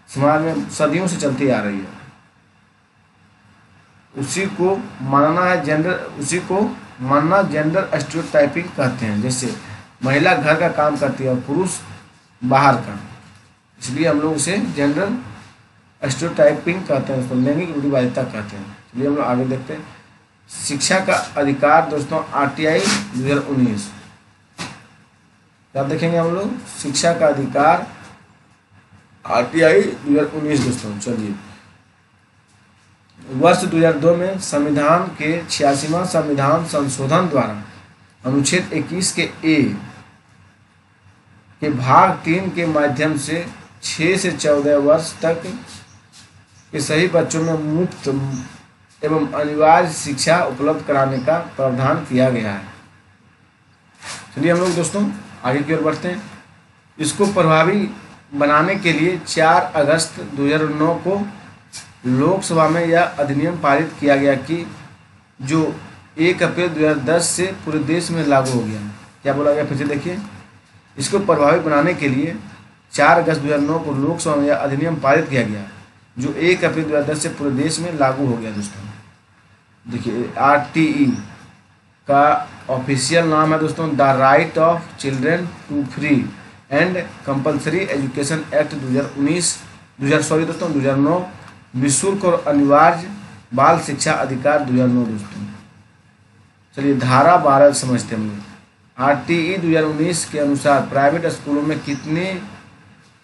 समाज में सदियों से चलती आ रही है। उसी को मानना जेंडर स्टीरियोटाइपिंग कहते हैं। जैसे महिला घर का काम करती है और पुरुष बाहर का, इसलिए हम लोग उसे जेंडर स्टीरियोटाइपिंग कहते हैं दोस्तों, लैंगिक रूढ़िवादिता कहते हैं। चलिए हम लोग आगे देखते हैं, शिक्षा का अधिकार दोस्तों, RTI 2019। क्या देखेंगे हम लोग, शिक्षा का अधिकार RTI 2019 दोस्तों। चलिए वर्ष 2002 में संविधान के 86वां संविधान संशोधन द्वारा अनुच्छेद 21 के ए के भाग 3 के माध्यम से 6 से 14 वर्ष तक के सभी बच्चों में मुफ्त एवं अनिवार्य शिक्षा उपलब्ध कराने का प्रावधान किया गया है। चलिए हम लोग दोस्तों आगे की ओर बढ़ते हैं। इसको प्रभावी बनाने के लिए 4 अगस्त 2009 को लोकसभा में यह अधिनियम पारित किया गया कि जो 1 अप्रैल 2010 से पूरे देश में लागू हो गया। क्या बोला गया, फिर से देखिए, इसको प्रभावी बनाने के लिए 4 अगस्त 2009 को लोकसभा में यह अधिनियम पारित किया गया जो 1 अप्रैल 2010 से पूरे देश में लागू हो गया दोस्तों। देखिए RTE का ऑफिशियल नाम है दोस्तों the right of children to free and compulsory education act 2009, निःशुल्क और अनिवार्य बाल शिक्षा अधिकार 2009 दोस्तों। चलिए धारा 12 समझते हैं हम लोग। RTE 2019 के अनुसार प्राइवेट स्कूलों में कितने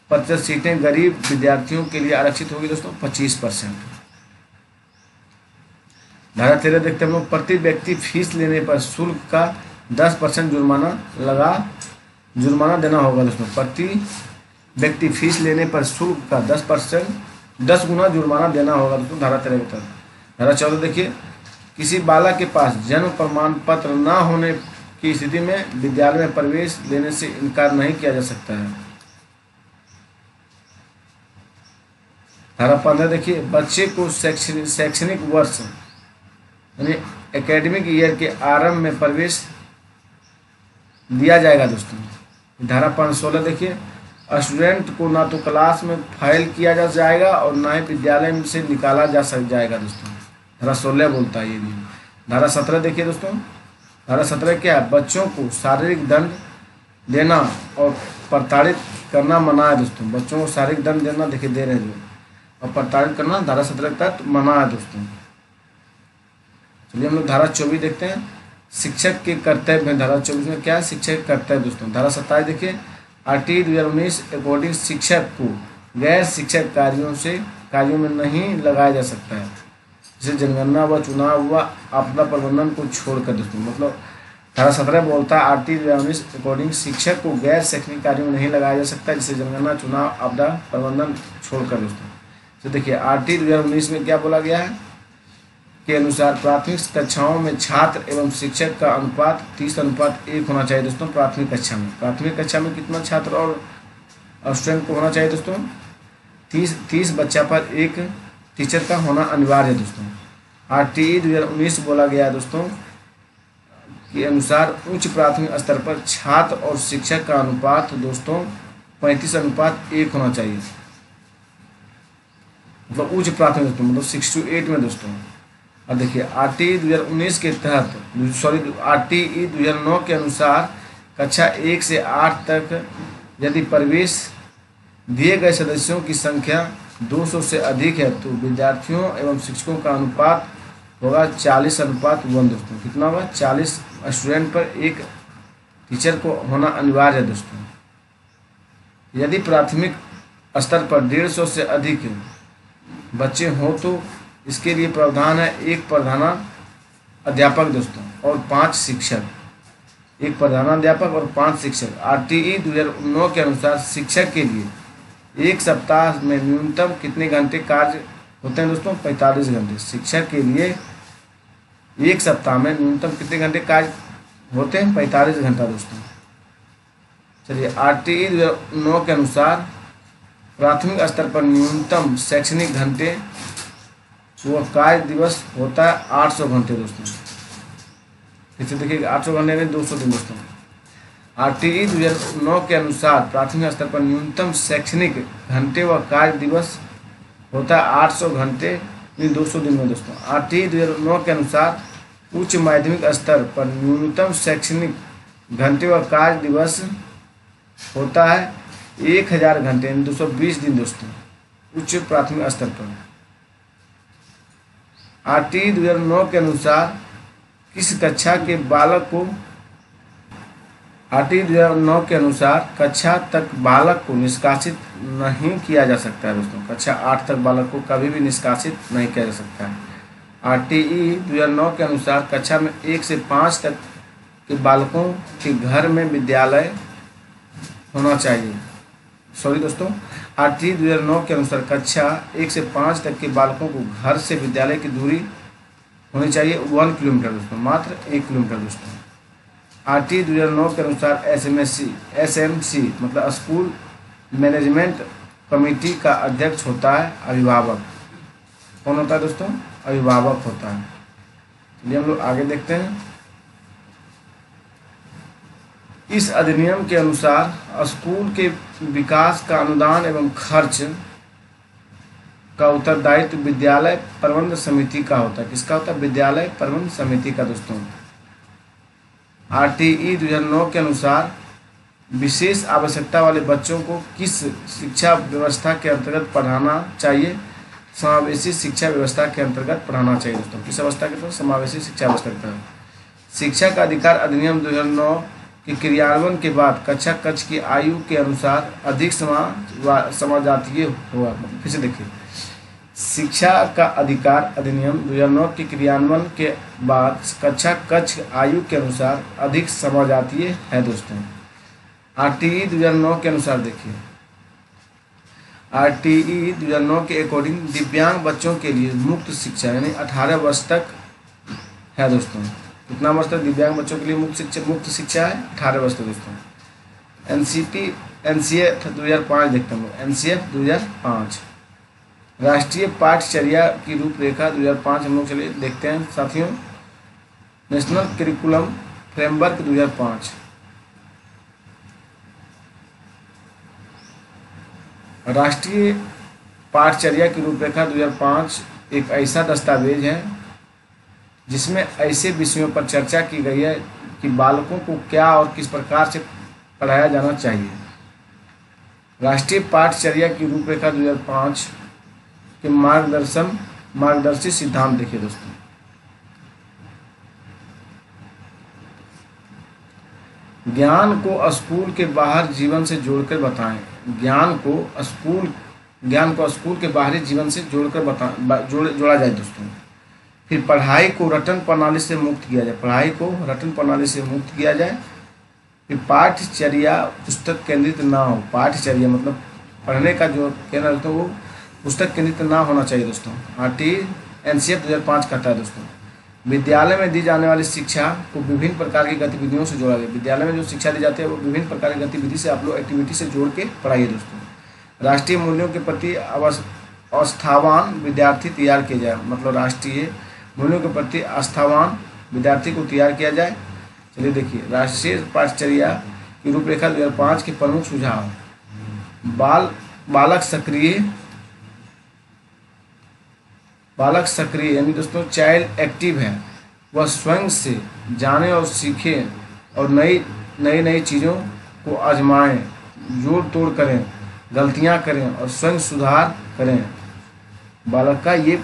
प्रतिशत सीटें गरीब विद्यार्थियों के लिए आरक्षित होगी दोस्तों, 25%। धारा 13 देखते हैं हम लोग, प्रति व्यक्ति फीस लेने पर शुल्क का 10% जुर्माना देना होगा दोस्तों। प्रति व्यक्ति फीस लेने पर शुल्क का 10 गुना जुर्माना देना होगा दोस्तों, धारा 13 के तहत। धारा 14 देखिए, किसी बालक के पास जन्म प्रमाण पत्र न होने की स्थिति में विद्यालय में प्रवेश लेने से इनकार नहीं किया जा सकता है। धारा 15 देखिए, बच्चे को शैक्षणिक वर्ष यानी एकेडमिक ईयर के आरंभ में प्रवेश दिया जाएगा दोस्तों। धारा 16 देखिए, स्टूडेंट को ना तो क्लास में फाइल किया जा जाएगा और ना ही विद्यालय से निकाला जा जाएगा दोस्तों। धारा 16 बोलता है ये नियम। धारा 17 देखिए दोस्तों, धारा 17 क्या है? बच्चों को शारीरिक दंड देना और प्रताड़ित करना मना है दोस्तों। बच्चों को शारीरिक दंड देना देखिए दे रहे हैं जो, और प्रताड़ित करना धारा 17 के तहत मना है दोस्तों। चलिए हम लोग धारा 24 देखते हैं, शिक्षक के कर्तव्य में। धारा 24 में क्या है? शिक्षक के कर्तव्य दोस्तों। धारा 27 देखिए, RT 2019 अकॉर्डिंग शिक्षक को गैर शिक्षक कार्यों में नहीं लगाया जा सकता है, जैसे जनगणना व चुनाव व आपदा प्रबंधन को छोड़कर दोस्तों। मतलब धारा 17 बोलता है RT 2019 अकॉर्डिंग शिक्षक को गैर शैक्षणिक कार्यों में नहीं लगाया जा सकता, जैसे जनगणना, चुनाव, आपदा प्रबंधन छोड़कर दोस्तों। तो देखिए RT 2019 में क्या बोला गया है के अनुसार प्राथमिक कक्षाओं में छात्र एवं शिक्षक का अनुपात 30:1 होना चाहिए दोस्तों। प्राथमिक कक्षा में कितना छात्र और स्टूडेंट को होना चाहिए दोस्तों? 30 बच्चा पर एक टीचर का होना अनिवार्य है दोस्तों। RT 2019 बोला गया है दोस्तों के अनुसार उच्च प्राथमिक स्तर पर छात्र और शिक्षक का अनुपात दोस्तों 35:1 होना चाहिए। मतलब उच्च प्राथमिक दोस्तों, मतलब 6 to 8 में दोस्तों। और देखिए RT 2019 के तहत RT 2009 के अनुसार कक्षा 1 से 8 तक यदि प्रवेश दिए गए सदस्यों की संख्या 200 से अधिक है तो विद्यार्थियों एवं शिक्षकों का अनुपात होगा 40:1 दोस्तों। कितना होगा? 40 स्टूडेंट पर एक टीचर को होना अनिवार्य है दोस्तों। यदि प्राथमिक स्तर पर 150 से अधिक बच्चे हों तो इसके लिए प्रावधान है 1 प्रधानाध्यापक दोस्तों और 5 शिक्षक। 1 प्रधानाध्यापक और 5 शिक्षक। RTE 2009 के अनुसार शिक्षक के लिए एक सप्ताह में न्यूनतम कितने घंटे कार्य होते हैं दोस्तों? 45 घंटे। शिक्षक के लिए एक सप्ताह में न्यूनतम कितने घंटे कार्य होते हैं? 45 घंटा दोस्तों। चलिए RTE 2009 के अनुसार प्राथमिक स्तर पर न्यूनतम शैक्षणिक घंटे वो कार्य दिवस होता है 800 घंटे दोस्तों। इसे देखिए 800 घंटे में 200 दिन दोस्तों। RTE 2009 के अनुसार प्राथमिक स्तर पर न्यूनतम शैक्षणिक घंटे व कार्य दिवस होता है 800 घंटे 200 दिन में दोस्तों। RTE 2009 के अनुसार उच्च माध्यमिक स्तर पर न्यूनतम शैक्षणिक घंटे व कार्य दिवस होता है 1000 घंटे 220 दिन दोस्तों, उच्च प्राथमिक स्तर पर। RTE 2009 के अनुसार किस कक्षा के बालक को RTE 2009 के अनुसार कक्षा तक बालक को निष्कासित नहीं किया जा सकता है दोस्तों। कक्षा 8 तक बालक को कभी भी निष्कासित नहीं किया जा सकता है। RTE 2009 के अनुसार कक्षा में 1 से 5 तक के बालकों के घर में विद्यालय होना चाहिए। सॉरी दोस्तों, RTE 2009 के अनुसार कक्षा 1 से 5 तक के बालकों को घर से विद्यालय की दूरी होनी चाहिए 1 किलोमीटर दोस्तों, मात्र 1 किलोमीटर दोस्तों। RTE 2009 के अनुसार SMC मतलब स्कूल मैनेजमेंट कमेटी का अध्यक्ष होता है अभिभावक। कौन होता है दोस्तों? अभिभावक होता है। चलिए हम लोग आगे देखते हैं। इस अधिनियम के अनुसार स्कूल के विकास का अनुदान एवं खर्च का उत्तरदायित्व विद्यालय प्रबंध समिति का होता है। किसका होता है? विद्यालय प्रबंध समिति का दोस्तों। RTE 2009 के अनुसार विशेष आवश्यकता वाले बच्चों को किस शिक्षा व्यवस्था के अंतर्गत पढ़ाना चाहिए? समावेशी शिक्षा व्यवस्था के अंतर्गत पढ़ाना चाहिए दोस्तों। किस अवस्था के तहत? समावेशी शिक्षा व्यवस्था के तहत। शिक्षा का अधिकार अधिनियम 2009 के क्रियान्वयन के बाद कक्षा कक्ष की आयु के अनुसार अधिक समाजातीय हुआ। फिर से देखिए, शिक्षा का अधिकार अधिनियम 2009 के क्रियान्वयन के बाद कक्षा कक्ष आयु के अनुसार अधिक समाजातीय है दोस्तों। RTE 2009 के अनुसार देखिए, RTE 2009 के अकॉर्डिंग दिव्यांग बच्चों के लिए मुक्त शिक्षा यानी 18 वर्ष तक है दोस्तों। कितना वर्ष तक दिव्यांग बच्चों के लिए मुक्त शिक्षा है? 18 वर्ष तक दोस्तों। NCF 2005 देखते हैं हम। NCF 2005 राष्ट्रीय पाठ्यचर्या की रूपरेखा 2005 हम लोग चलिए देखते हैं साथियों। नेशनल करिकुलम फ्रेमवर्क 2005 राष्ट्रीय पाठचर्या की रूपरेखा 2005 एक ऐसा दस्तावेज है जिसमें ऐसे विषयों पर चर्चा की गई है कि बालकों को क्या और किस प्रकार से पढ़ाया जाना चाहिए। राष्ट्रीय पाठचर्या की रूपरेखा 2005 के मार्गदर्शी सिद्धांत देखिए दोस्तों। ज्ञान को स्कूल के बाहर जीवन से जोड़कर बताएं। ज्ञान को स्कूल के बाहरी जीवन से जोड़ा जाए दोस्तों। फिर पढ़ाई को रटन प्रणाली से मुक्त किया जाए। पढ़ाई को रटन प्रणाली से मुक्त किया जाए। फिर पाठचर्या पुस्तक केंद्रित ना हो। पाठचर्या मतलब पढ़ने का जो कहना है दोस्तों वो पुस्तक केंद्रित ना होना चाहिए दोस्तों। NCF 2005 कहता है दोस्तों। विद्यालय में दी जाने वाली शिक्षा को विभिन्न प्रकार की गतिविधियों से जोड़ा गया। विद्यालय में जो शिक्षा दी जाती है वो विभिन्न प्रकार की गतिविधि से आप लोग एक्टिविटी से जोड़ के पढ़ाइए दोस्तों। राष्ट्रीय मूल्यों के प्रति आस्थावान विद्यार्थी तैयार किया जाए। मतलब राष्ट्रीय मूल्यों के प्रति आस्थावान विद्यार्थी को तैयार किया जाए। चलिए देखिए, राष्ट्रीय पाठचर्या की रूपरेखा 2005 के प्रमुख सुझाव। बालक सक्रिय यानी दोस्तों चाइल्ड एक्टिव है। वह स्वयं से जाने और सीखे और नई चीज़ों को आजमाएं, जोड़ तोड़ करें, गलतियां करें और स्वयं सुधार करें। बालक का ये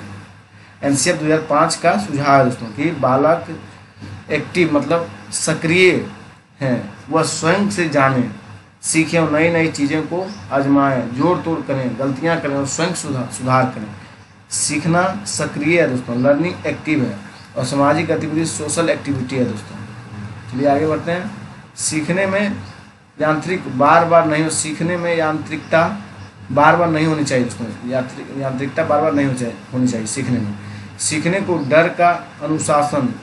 NCF 2005 का सुझाव है दोस्तों कि बालक एक्टिव मतलब सक्रिय हैं। वह स्वयं से जाने, सीखें और नई चीज़ों को आजमाएं, जोड़ तोड़ करें, गलतियां करें और स्वयं सुधार करें। सीखना सक्रिय है दोस्तों, लर्निंग एक्टिव है। और सामाजिक गतिविधि सोशल एक्टिविटी है दोस्तों। चलिए आगे बढ़ते हैं। सीखने में सीखने में यांत्रिकता बार बार नहीं होनी चाहिए दोस्तों। यांत्रिकता बार बार नहीं होनी चाहिए सीखने में। सीखने को डर का अनुशासन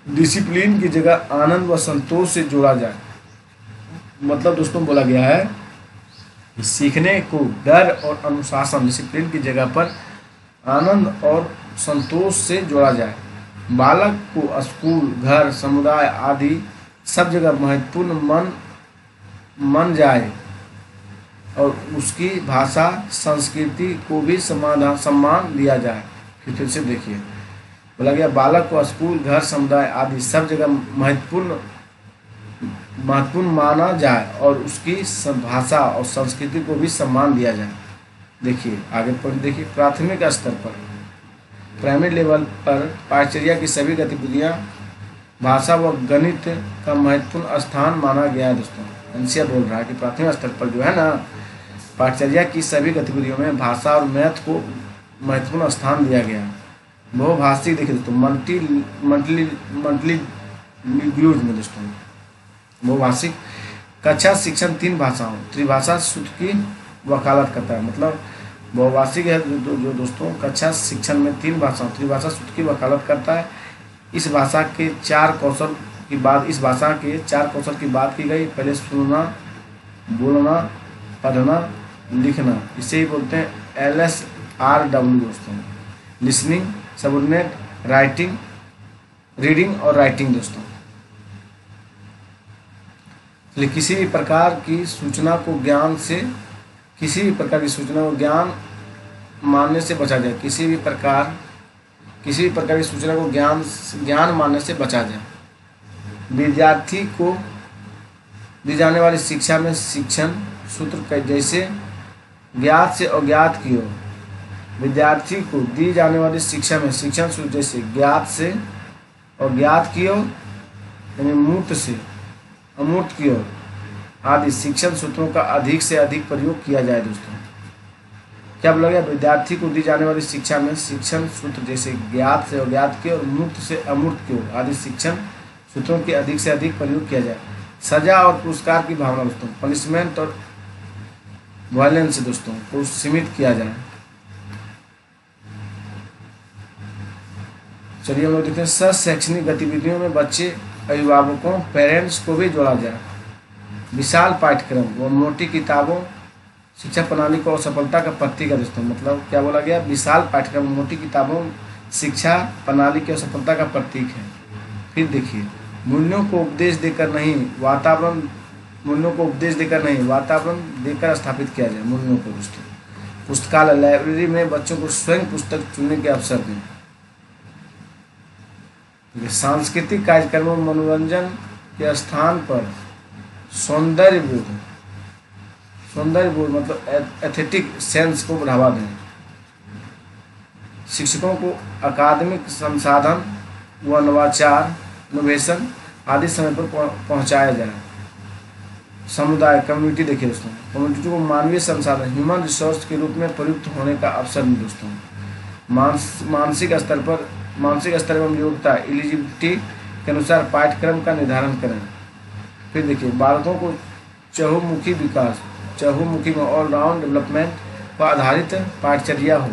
डिसिप्लिन की जगह आनंद व संतोष से जोड़ा जाए। मतलब दोस्तों बोला गया है कि सीखने को डर और अनुशासन डिसिप्लिन की जगह पर आनंद और संतोष से जोड़ा जाए। बालक को स्कूल, घर, समुदाय आदि सब जगह महत्वपूर्ण मन जाए और उसकी भाषा संस्कृति को भी सम्मान दिया जाए। फिर से देखिए, बोला गया बालक को स्कूल, घर, समुदाय आदि सब जगह महत्वपूर्ण माना जाए और उसकी भाषा और संस्कृति को भी सम्मान दिया जाए। देखिए आगे पर देखिए, प्राथमिक स्तर पर प्राइमरी लेवल पर पाठचर्या की सभी गतिविधियां भाषा व गणित का महत्वपूर्ण स्थान माना गया है दोस्तों। NCF बोल रहा है कि प्राथमिक स्तर पर जो है ना पाठचर्या की सभी गतिविधियों में भाषा और मैथ को महत्वपूर्ण स्थान दिया गया। बहुभाषिक देखिए दोस्तों, मल्टीलैंग्वेज में दोस्तों बहुभाषिक कक्षा शिक्षण 3 भाषाओं त्रिभाषा सूत्र की वकालत करता है। मतलब बहुभाषिक है जो दोस्तों कक्षा शिक्षण में 3 भाषाओं त्रिभाषा सूत्र की वकालत करता है। इस भाषा के 4 कौशल की बात की गई। पहले सुनना, बोलना, पढ़ना, लिखना, इसे ही बोलते हैं LSRW दोस्तों। लिसनिंग, सबऑर्डिनेट, रीडिंग और राइटिंग दोस्तों। किसी भी प्रकार की सूचना को ज्ञान मानने से बचा जाए। किसी भी प्रकार की सूचना को ज्ञान मानने से बचा जाए। विद्यार्थी को दी जाने वाली शिक्षा में शिक्षण सूत्र जैसे ज्ञात से अज्ञात की ओर। विद्यार्थी को दी जाने वाली शिक्षा में शिक्षण सूत्र जैसे ज्ञात से अज्ञात की ओर यानी मूर्त से अमूर्त की ओर आदि शिक्षण सूत्रों का अधिक से अधिक प्रयोग किया जाए दोस्तों। क्या बोला गया? विद्यार्थी को दी जाने वाली शिक्षा में शिक्षण सूत्र जैसे ज्ञात से अज्ञात की और मूर्त से अमूर्त की ओर आदि शिक्षण सूत्रों के अधिक से अधिक प्रयोग किया जाए। सजा और पुरस्कार की भावना दोस्तों, पनिशमेंट और वायलेंस दोस्तों को सीमित किया जाए। चलिए हम लोग देखते हैं सह शैक्षणिक गतिविधियों में बच्चे, अभिभावकों, पेरेंट्स को भी जोड़ा जाए। विशाल पाठ्यक्रम व मोटी किताबों शिक्षा प्रणाली को असफलता का प्रतीक है दोस्तों। मतलब क्या बोला गया? विशाल पाठ्यक्रम, मोटी किताबों शिक्षा प्रणाली की असफलता का प्रतीक है। फिर देखिए, मूल्यों को उपदेश देकर नहीं, वातावरण मूल्यों को उपदेश देकर नहीं, वातावरण देकर स्थापित किया जाए मूल्यों को दोस्तों। पुस्तकालय, लाइब्रेरी में बच्चों को स्वयं पुस्तक चुनने के अवसर दें। सांस्कृतिक कार्यक्रमों मनोरंजन के स्थान पर सौंदर्य बोध मतलब एथेटिक सेंस को बढ़ावा दें। शिक्षकों को अकादमिक संसाधन व नवाचार इनोवेशन आदि समय पर पहुंचाया जाए। समुदाय कम्युनिटी, देखिए दोस्तों, कम्युनिटी को मानवीय संसाधन ह्यूमन रिसोर्स के रूप में प्रयुक्त होने का अवसर मिले दोस्तों। मानसिक स्तर एवं योग्यता एलिजिबिलिटी के अनुसार पाठ्यक्रम का निर्धारण करें। फिर देखिए बालकों को चहुमुखी विकास, चहुमुखी में ऑलराउंड डेवलपमेंट पर आधारित पाठचर्या हो।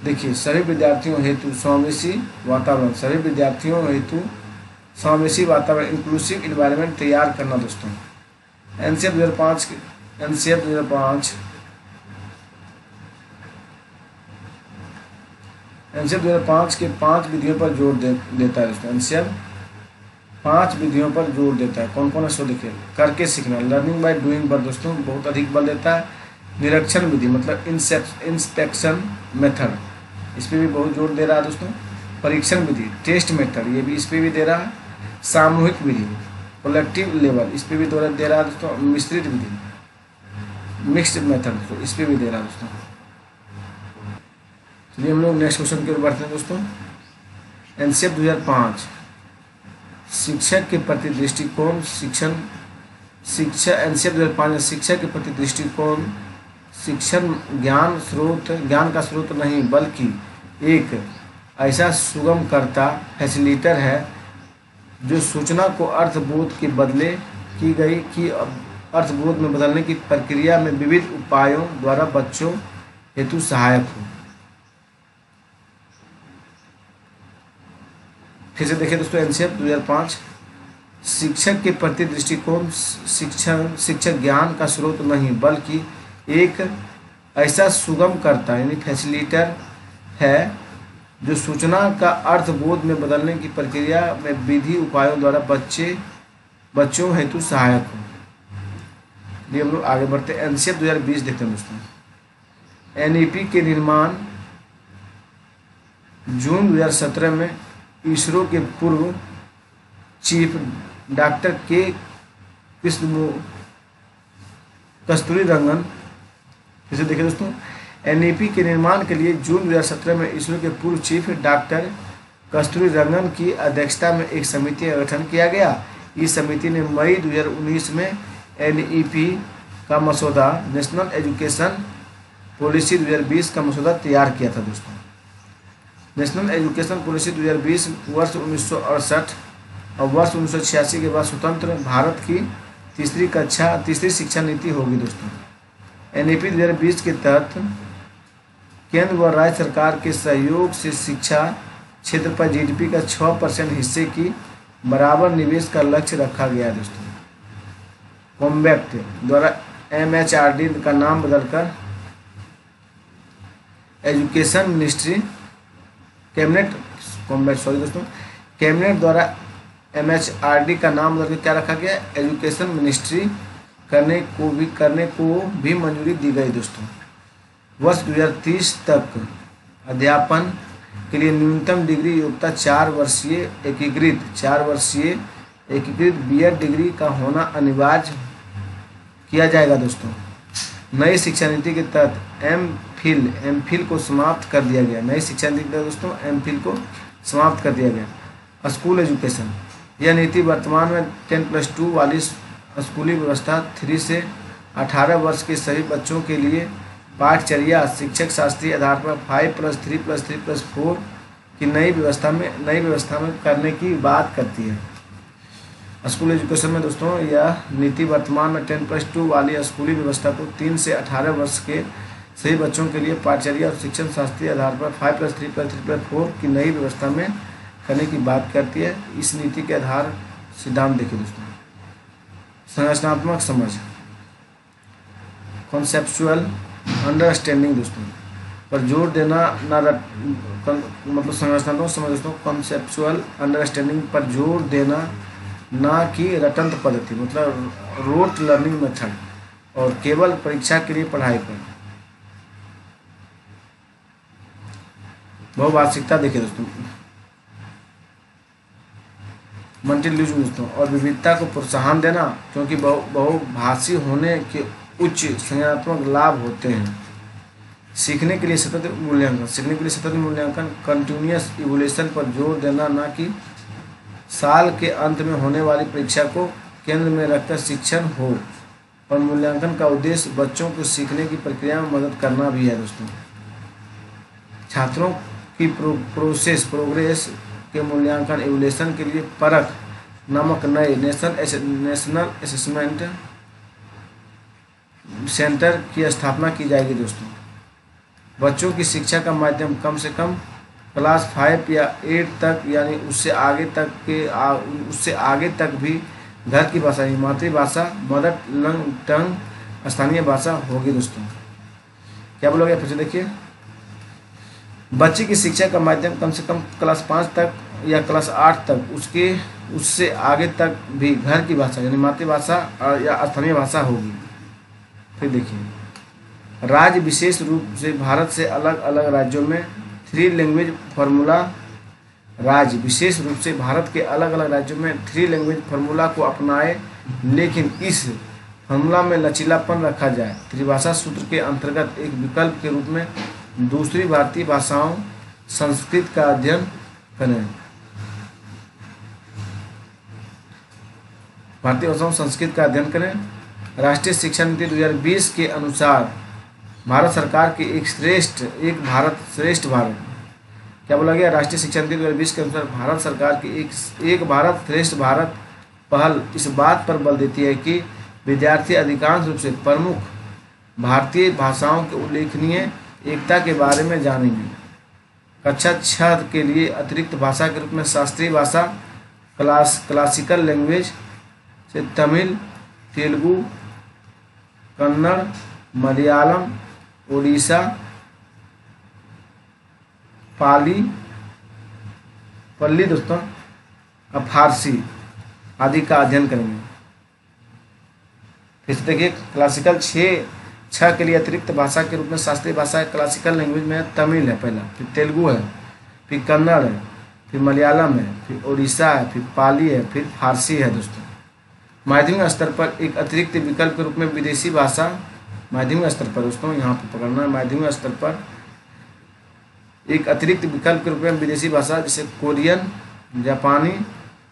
देखिए सभी विद्यार्थियों हेतु समावेशी वातावरण, सभी विद्यार्थियों हेतु समावेशी वातावरण इंक्लूसिव इन्वायरमेंट तैयार करना दोस्तों। एनसीएफ 2005 के 5 विधियों पर जोर देता है दोस्तों। एनसीएफ 5 विधियों पर जोर देता है। कौन कौन है सो देखिए। करके सीखना, लर्निंग बाय डूइंग पर दोस्तों बहुत अधिक बल देता है। निरीक्षण विधि मतलब इंस्पेक्शन मेथड, इस पर भी बहुत जोर दे रहा है दोस्तों। परीक्षण विधि टेस्ट मेथड, ये भी इस पर भी दे रहा है। सामूहिक विधि कलेक्टिव लेवल, इस पर भी दे रहा है दोस्तों। मिश्रित विधि मिक्स्ड मेथड, तो इस पर भी दे रहा है दोस्तों। चलिए हम लोग नेक्स्ट क्वेश्चन की ओर बढ़ते हैं दोस्तों। एनसीएफ 2005 शिक्षक के प्रति दृष्टिकोण एनसीएफ 2005 शिक्षक के प्रति दृष्टिकोण शिक्षण ज्ञान का स्रोत नहीं बल्कि एक ऐसा सुगमकर्ता फैसिलिटर है जो सूचना को अर्थबोध के बदले की गई कि अर्थबोध में बदलने की प्रक्रिया में विविध उपायों द्वारा बच्चों हेतु सहायक हो। फिर से देखिए दोस्तों एनसीएफ 2005 शिक्षक के प्रति दृष्टिकोण शिक्षक ज्ञान का स्रोत नहीं बल्कि एक ऐसा सुगमकर्ता यानी फैसिलिटर है जो सूचना का अर्थबोध में बदलने की प्रक्रिया में विधि उपायों द्वारा बच्चों हेतु सहायक हो। ये हम लोग आगे बढ़ते हैं। एनसीएफ 2020 देखते हैं दोस्तों। एनईपी के निर्माण जून 2017 में इसरो के पूर्व चीफ डॉक्टर के कस्तूरीरंगन, इसे देखिए दोस्तों। एनईपी के निर्माण के लिए जून 2017 में इसरो के पूर्व चीफ डॉक्टर कस्तूरीरंगन की अध्यक्षता में एक समिति का गठन किया गया। इस समिति ने मई 2019 में एनईपी का मसौदा नेशनल एजुकेशन पॉलिसी 2020 का मसौदा तैयार किया था दोस्तों। नेशनल एजुकेशन पॉलिसी 2020 वर्ष 1968 और वर्ष 1986 के बाद स्वतंत्र भारत की तीसरी शिक्षा नीति होगी दोस्तों। एनईपी 2020 के तहत केंद्र व राज्य सरकार के सहयोग से शिक्षा क्षेत्र पर जीडीपी का 6% हिस्से की बराबर निवेश का लक्ष्य रखा गया दोस्तों। कॉम्बैक्ट द्वारा एमएचआरडी का नाम बदलकर एजुकेशन मिनिस्ट्री कैबिनेट द्वारा एमएचआरडी का नाम बदलकर क्या रखा गया, एजुकेशन मिनिस्ट्री करने को भी मंजूरी दी गई दोस्तों। वर्ष 2030 तक अध्यापन के लिए न्यूनतम डिग्री योग्यता 4 वर्षीय एकीकृत बीएड डिग्री का होना अनिवार्य किया जाएगा दोस्तों। नई शिक्षा नीति के तहत एमफिल को समाप्त कर दिया गया। नई शिक्षा नीति के तहत दोस्तों एमफिल को समाप्त कर दिया गया। स्कूल एजुकेशन, यह नीति वर्तमान में 10+2 वाली स्कूली व्यवस्था 3 से 18 वर्ष के सभी बच्चों के लिए पाठचर्या शिक्षक शास्त्रीय आधार पर 5+3+3+4 की नई व्यवस्था में करने की बात करती है। स्कूल एजुकेशन में दोस्तों यह नीति वर्तमान में 10+2 वाली स्कूली व्यवस्था को 3 से 18 वर्ष के सभी बच्चों के लिए पाठचर्या और शिक्षण शास्त्रीय आधार पर 5+3+3+4 की नई व्यवस्था में करने की बात करती है। इस नीति के आधार सिद्धांत देखिए दोस्तों। संरचनात्मक समझ कॉन्सेप्चुअल अंडरस्टैंडिंग दोस्तों पर जोर देना मतलब संरचनात्मक समझ दोस्तों कॉन्सेप्चुअल अंडरस्टैंडिंग पर जोर देना ना कि रटंत पद्धति मतलब रोट लर्निंग मेथड, और केवल परीक्षा के लिए पढ़ाई पर। बहुभाषिकता देखिए दोस्तों, मल्टीलिंगुअलिज्म दोस्तों, और विविधता को प्रोत्साहन देना, क्योंकि बहुभाषी होने के उच्च संज्ञानात्मक लाभ होते हैं। सीखने के लिए सतत मूल्यांकन, कंटिन्यूअस इवोल्यूशन पर जोर देना, ना कि साल के अंत में होने वाली परीक्षा को केंद्र में रखकर शिक्षण हो। और मूल्यांकन का उद्देश्य बच्चों को सीखने की प्रक्रिया में मदद करना भी है दोस्तों। छात्रों की प्रोग्रेस के मूल्यांकन इवोल्यूशन के लिए परख नामक नए नेशनल असेसमेंट सेंटर की स्थापना की जाएगी दोस्तों। बच्चों की शिक्षा का माध्यम कम से कम क्लास 5 या 8 तक, यानी उससे आगे तक भी घर की भाषा, मातृभाषा, मदर टंग, स्थानीय भाषा होगी दोस्तों। क्या बोलोगे फिर से देखिए, बच्चे की शिक्षा का माध्यम कम से कम क्लास 5 तक या क्लास 8 तक, उससे आगे तक भी घर की भाषा यानी मातृभाषा या स्थानीय भाषा होगी। फिर देखिए, राज्य विशेष रूप से भारत से अलग अलग राज्यों में 3 लैंग्वेज फार्मूला, राज्य विशेष रूप से भारत के अलग अलग राज्यों में 3 लैंग्वेज फार्मूला को अपनाए, लेकिन इस फार्मूला में लचीलापन रखा जाए। त्रिभाषा सूत्र के अंतर्गत एक विकल्प के रूप में दूसरी भारतीय भाषाओं संस्कृत का अध्ययन करें। भारतीय भाषाओं संस्कृत का अध्ययन करें। राष्ट्रीय शिक्षा नीति 2020 के अनुसार भारत सरकार की एक भारत श्रेष्ठ भारत, क्या बोला गया, राष्ट्रीय शिक्षा नीति 2020 के अनुसार भारत सरकार की एक भारत श्रेष्ठ भारत पहल इस बात पर बल देती है कि विद्यार्थी अधिकांश रूप से प्रमुख भारतीय भाषाओं के उल्लेखनीय एकता के बारे में जानेंगे। कक्षा 6 के लिए अतिरिक्त भाषा के रूप में शास्त्रीय भाषा, क्लासिकल लैंग्वेज से तमिल, तेलुगु, कन्नड़, मलयालम, ओडिशा, पल्ली दोस्तों, फारसी आदि का अध्ययन करेंगे। फिर देखिए, क्लासिकल 6 के लिए अतिरिक्त भाषा के रूप में शास्त्रीय भाषा है, क्लासिकल लैंग्वेज में तमिल है पहला, फिर तेलुगु है, फिर कन्नड़ है, फिर मलयालम है, फिर ओडिशा है, फिर पाली है, फिर फारसी है दोस्तों। माध्यमिक स्तर पर एक अतिरिक्त विकल्प के रूप में विदेशी भाषा, माध्यमिक स्तर पर दोस्तों यहाँ पर पकड़ना है, माध्यमिक स्तर पर एक अतिरिक्त विकल्प के रूप में विदेशी भाषा जैसे कोरियन, जापानी,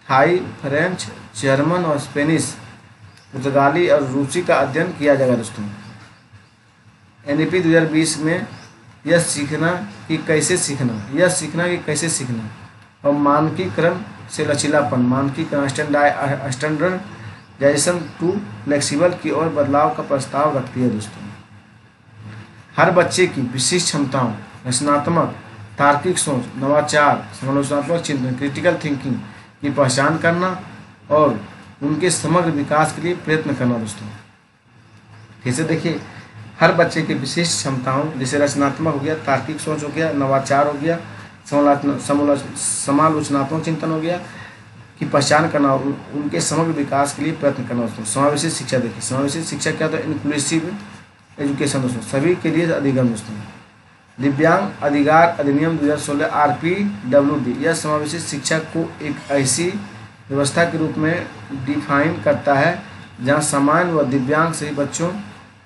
थाई, फ्रेंच, जर्मन और स्पेनिश, पुर्तगाली और रूसी का अध्ययन किया जाएगा दोस्तों। एनईपी 2020 में यह सीखना कि कैसे सीखना और मानकीकरण से लचीलापन, मानकीकरण स्टैंडर्डाइजेशन टू फ्लेक्सिबल की ओर बदलाव का प्रस्ताव रखती है दोस्तों। हर बच्चे की विशिष्ट क्षमताओं, रचनात्मक, तार्किक सोच, नवाचार, समालोचनात्मक चिंतन, क्रिटिकल थिंकिंग की पहचान करना और उनके समग्र विकास के लिए प्रयत्न करना दोस्तों। फिर से देखिए, हर बच्चे की विशिष्ट क्षमताओं जैसे रचनात्मक हो गया, तार्किक सोच हो गया, नवाचार हो गया, समालोचनात्मक चिंतन हो गया की पहचान करना और उनके समग्र विकास के लिए प्रयत्न करना दोस्तों। समावेशी शिक्षा देखिए, समावेशी शिक्षा क्या होता है, इंक्लूसिव एजुकेशन दोस्तों, सभी के लिए अधिगम दोस्तों। दिव्यांग अधिकार अधिनियम 2016 RPWD यह समावेशी शिक्षा को एक ऐसी व्यवस्था के रूप में डिफाइन करता है जहां सामान्य व दिव्यांग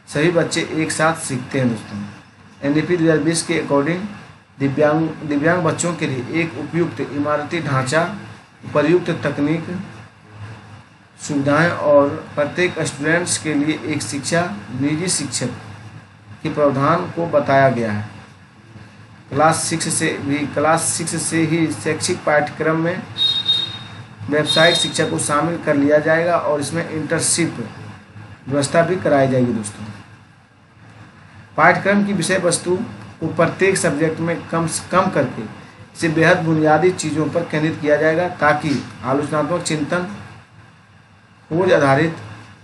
सभी बच्चे एक साथ सीखते हैं दोस्तों। एनईपी 2020 के अकॉर्डिंग दिव्यांग बच्चों के लिए एक उपयुक्त इमारती ढांचा, उपयुक्त तकनीक सुविधाएं और प्रत्येक स्टूडेंट्स के लिए एक निजी शिक्षक के प्रावधान को बताया गया है। क्लास 6 से ही शैक्षिक पाठ्यक्रम में व्यावसायिक शिक्षा को शामिल कर लिया जाएगा और इसमें इंटर्नशिप व्यवस्था भी कराई जाएगी दोस्तों। पाठ्यक्रम की विषय वस्तु को प्रत्येक सब्जेक्ट में कम से कम करके इसे बेहद बुनियादी चीज़ों पर केंद्रित किया जाएगा ताकि आलोचनात्मक चिंतन, खोज आधारित,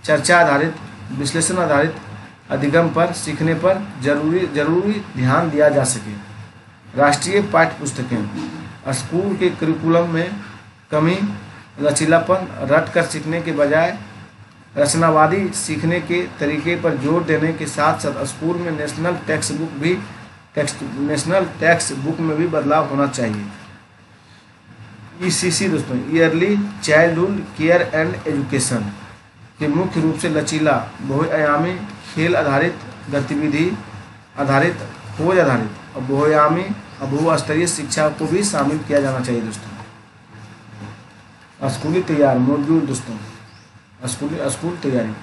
चर्चा आधारित, विश्लेषण आधारित अधिगम पर सीखने पर जरूरी ध्यान दिया जा सके। राष्ट्रीय पाठ्य पुस्तकें, स्कूल के करिकुलम में कमी लचीलापन, रट कर सीखने के बजाय रचनावादी सीखने के तरीके पर जोर देने के साथ साथ स्कूल में नेशनल टेक्स्ट बुक में भी बदलाव होना चाहिए। ईसीसी दोस्तों, yearly childhood care and education, कि मुख्य रूप से लचीला, बहुआयामी, खेल आधारित, गतिविधि आधारित, खोज आधारित और बहुआयामी और बहुस्तरीय शिक्षा को भी शामिल किया जाना चाहिए दोस्तों। स्कूली तैयार मॉड्यूल दोस्तों, स्कूल तैयारी,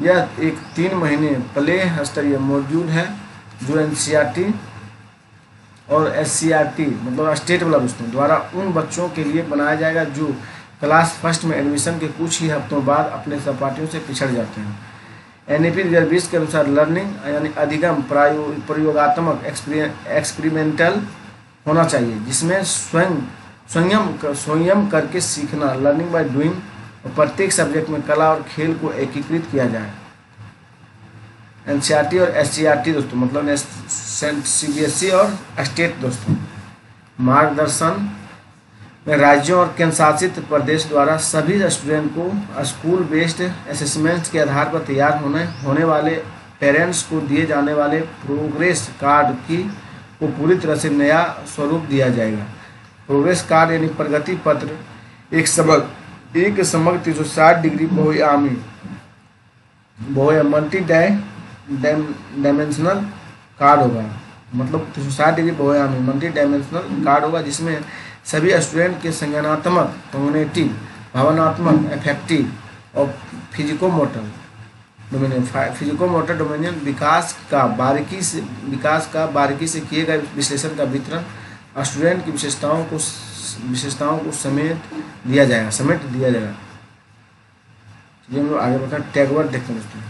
यह एक 3 महीने प्ले स्तरीय मॉड्यूल है जो एनसीईआरटी और एससीईआरटी मतलब स्टेट वाला दोस्तों द्वारा उन बच्चों के लिए बनाया जाएगा जो क्लास फर्स्ट में एडमिशन के कुछ ही हफ्तों बाद अपने सहपाठियों से पिछड़ जाते हैं। एनईपी 2020 के अनुसार लर्निंग यानी अधिगम प्रयोगात्मक एक्सपेरिमेंटल होना चाहिए, जिसमें स्वयं करके सीखना, लर्निंग बाय डूइंग, और प्रत्येक सब्जेक्ट में कला और खेल को एकीकृत किया जाए। एनसीईआरटी और एससीईआरटी दोस्तों मतलब सीबीएसई और स्टेट दोस्तों, मार्गदर्शन में राज्यों और केंद्र शासित प्रदेश द्वारा सभी स्टूडेंट को स्कूल बेस्ड असेसमेंट्स के आधार पर तैयार होने वाले पेरेंट्स को दिए जाने वाले प्रोग्रेस कार्ड को पूरी तरह से नया स्वरूप दिया जाएगा। प्रोग्रेस कार्ड यानी प्रगति पत्र एक समग्र 360 डिग्री बहुआयामी मल्टी डायमेंशनल कार्ड होगा, मतलब 360 डिग्री बहुआयामी मल्टी डायमेंशनल कार्ड होगा, जिसमें सभी स्टूडेंट के संज्ञानात्मक, कॉग्निटिव, भावनात्मक, अफेक्टिव और फिजिको-मोटर डोमेनियन विकास का बारीकी से किए गए विश्लेषण का वितरण स्टूडेंट की विशेषताओं को समेट दिया जाएगा। चलिए हम लोग आगे बढ़ते हैं। टैग वर्ड देखते हैं दोस्तों,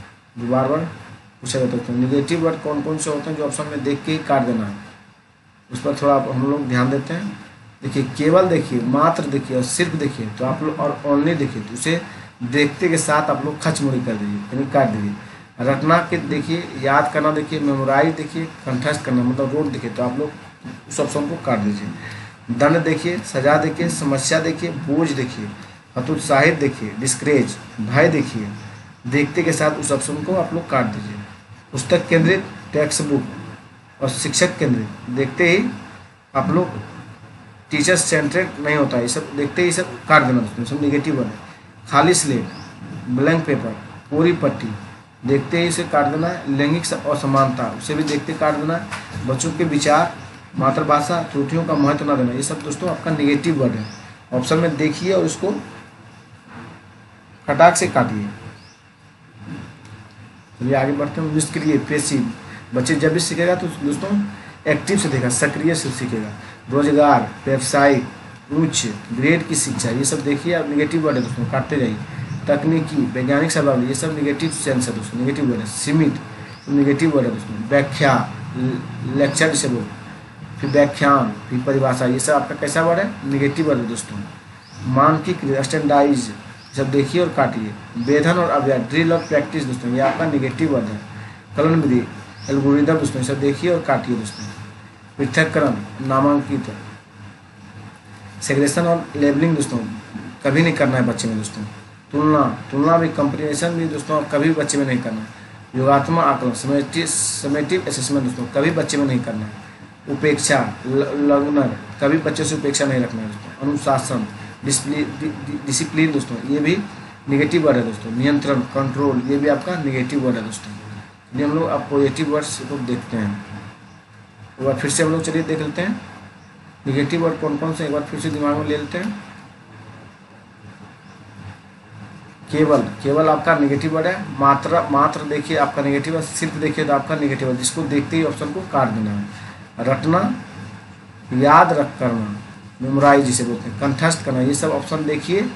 बार बार पूछा जाता है निगेटिव वर्ड कौन कौन से होते हैं जो ऑप्शन में देख के ही काट देना है, उस पर थोड़ा हम लोग ध्यान देते हैं। देखिए केवल देखिए, मात्र देखिए और सिर्फ देखिए तो आप लोग, और ओनली देखिए तो उसे देखते के साथ आप लोग खचमुड़ी कर दीजिए यानी काट दीजिए। रटना के देखिए, याद करना देखिए, मेमोराइज देखिए, कंठस्थ करना मतलब रोड देखिए तो आप लोग उस ऑप्शन को काट दीजिए। दंड देखिए, सजा देखिए, समस्या देखिए, बोझ देखिए, हतोत्साहित देखिए, डिस्करेज, भय देखिए, देखते के साथ उस ऑप्शन को आप लोग काट दीजिए। पुस्तक केंद्रित, टेक्स्ट बुक और शिक्षक केंद्रित देखते ही आप लोग, टीचर सेंट्रेड नहीं होता है, ये सब देखते ही सब काट देना दोस्तों, सब निगेटिव वर्ड है। खाली स्लेट, ब्लैंक पेपर, पूरी पट्टी देखते ही इसे काट देना है। लैंगिक असमानता उसे भी देखते काट देना है। बच्चों के विचार, मातृभाषा, त्रुटियों का महत्व न देना, ये सब दोस्तों आपका निगेटिव वर्ड है। ऑप्शन में देखिए और उसको फटाक से काटिए। चलिए आगे बढ़ते हैं। निष्क्रिय, पैसिव, बच्चे जब भी सीखेगा तो दोस्तों एक्टिव से देखेगा, सक्रिय से सीखेगा। रोजगार, व्यवसायिक, उच्च ग्रेड की शिक्षा, ये सब देखिए आप निगेटिव वर्ड है दोस्तों, काटते जाइए। तकनीकी, वैज्ञानिक शब्दावली, ये सब निगेटिव सेंस है दोस्तों, निगेटिव वर्ड है। सीमित, निगेटिव वर्ड है दोस्तों। व्याख्या, लेक्चर जिसे बोल, फिर व्याख्यान, फिर परिभाषा, ये सब आपका कैसा वर्ड है, निगेटिव वर्ड है दोस्तों। मानकिक, स्टैंडर्डाइज, सब देखिए और काटिए। वेधन और अव्यय, ड्रिल और प्रैक्टिस दोस्तों, ये आपका निगेटिव वर्ड है। कलन विधि, एल्गोरिदम दोस्तों, ये सब देखिए और काटिए दोस्तों। पृथक्करण, नामांकित, सेग्रेगेशन और लेबलिंग दोस्तों कभी नहीं करना है बच्चे में दोस्तों। तुलना भी, कंपेरिजन भी दोस्तों कभी बच्चे में नहीं करना है। योगात्मक आकलन, समेटिव असेसमेंट दोस्तों कभी बच्चे में नहीं करना है। उपेक्षा, लर्नर, कभी बच्चे से उपेक्षा नहीं रखना है दोस्तों। अनुशासन, डिसिप्लिन दोस्तों, ये भी निगेटिव वर्ड है दोस्तों। नियंत्रण, कंट्रोल, ये भी आपका निगेटिव वर्ड है दोस्तों। चलिए हम लोग अब पॉजिटिव वर्ड्स को देखते हैं, एक बार फिर से हम लोग चलिए देख लेते हैं निगेटिव वर्ड कौन कौन से, एक बार फिर से दिमाग में ले लेते हैं। केवल आपका निगेटिव वर्ड है। मात्र देखिए आपका निगेटिव है। सिर्फ देखिए तो आपका निगेटिव है, जिसको देखते ही ऑप्शन को काट देना है। रटना, याद रख करना, मेमोराइज जिसे बोलते हैं, कंठस्थ करना, ये सब ऑप्शन देखिए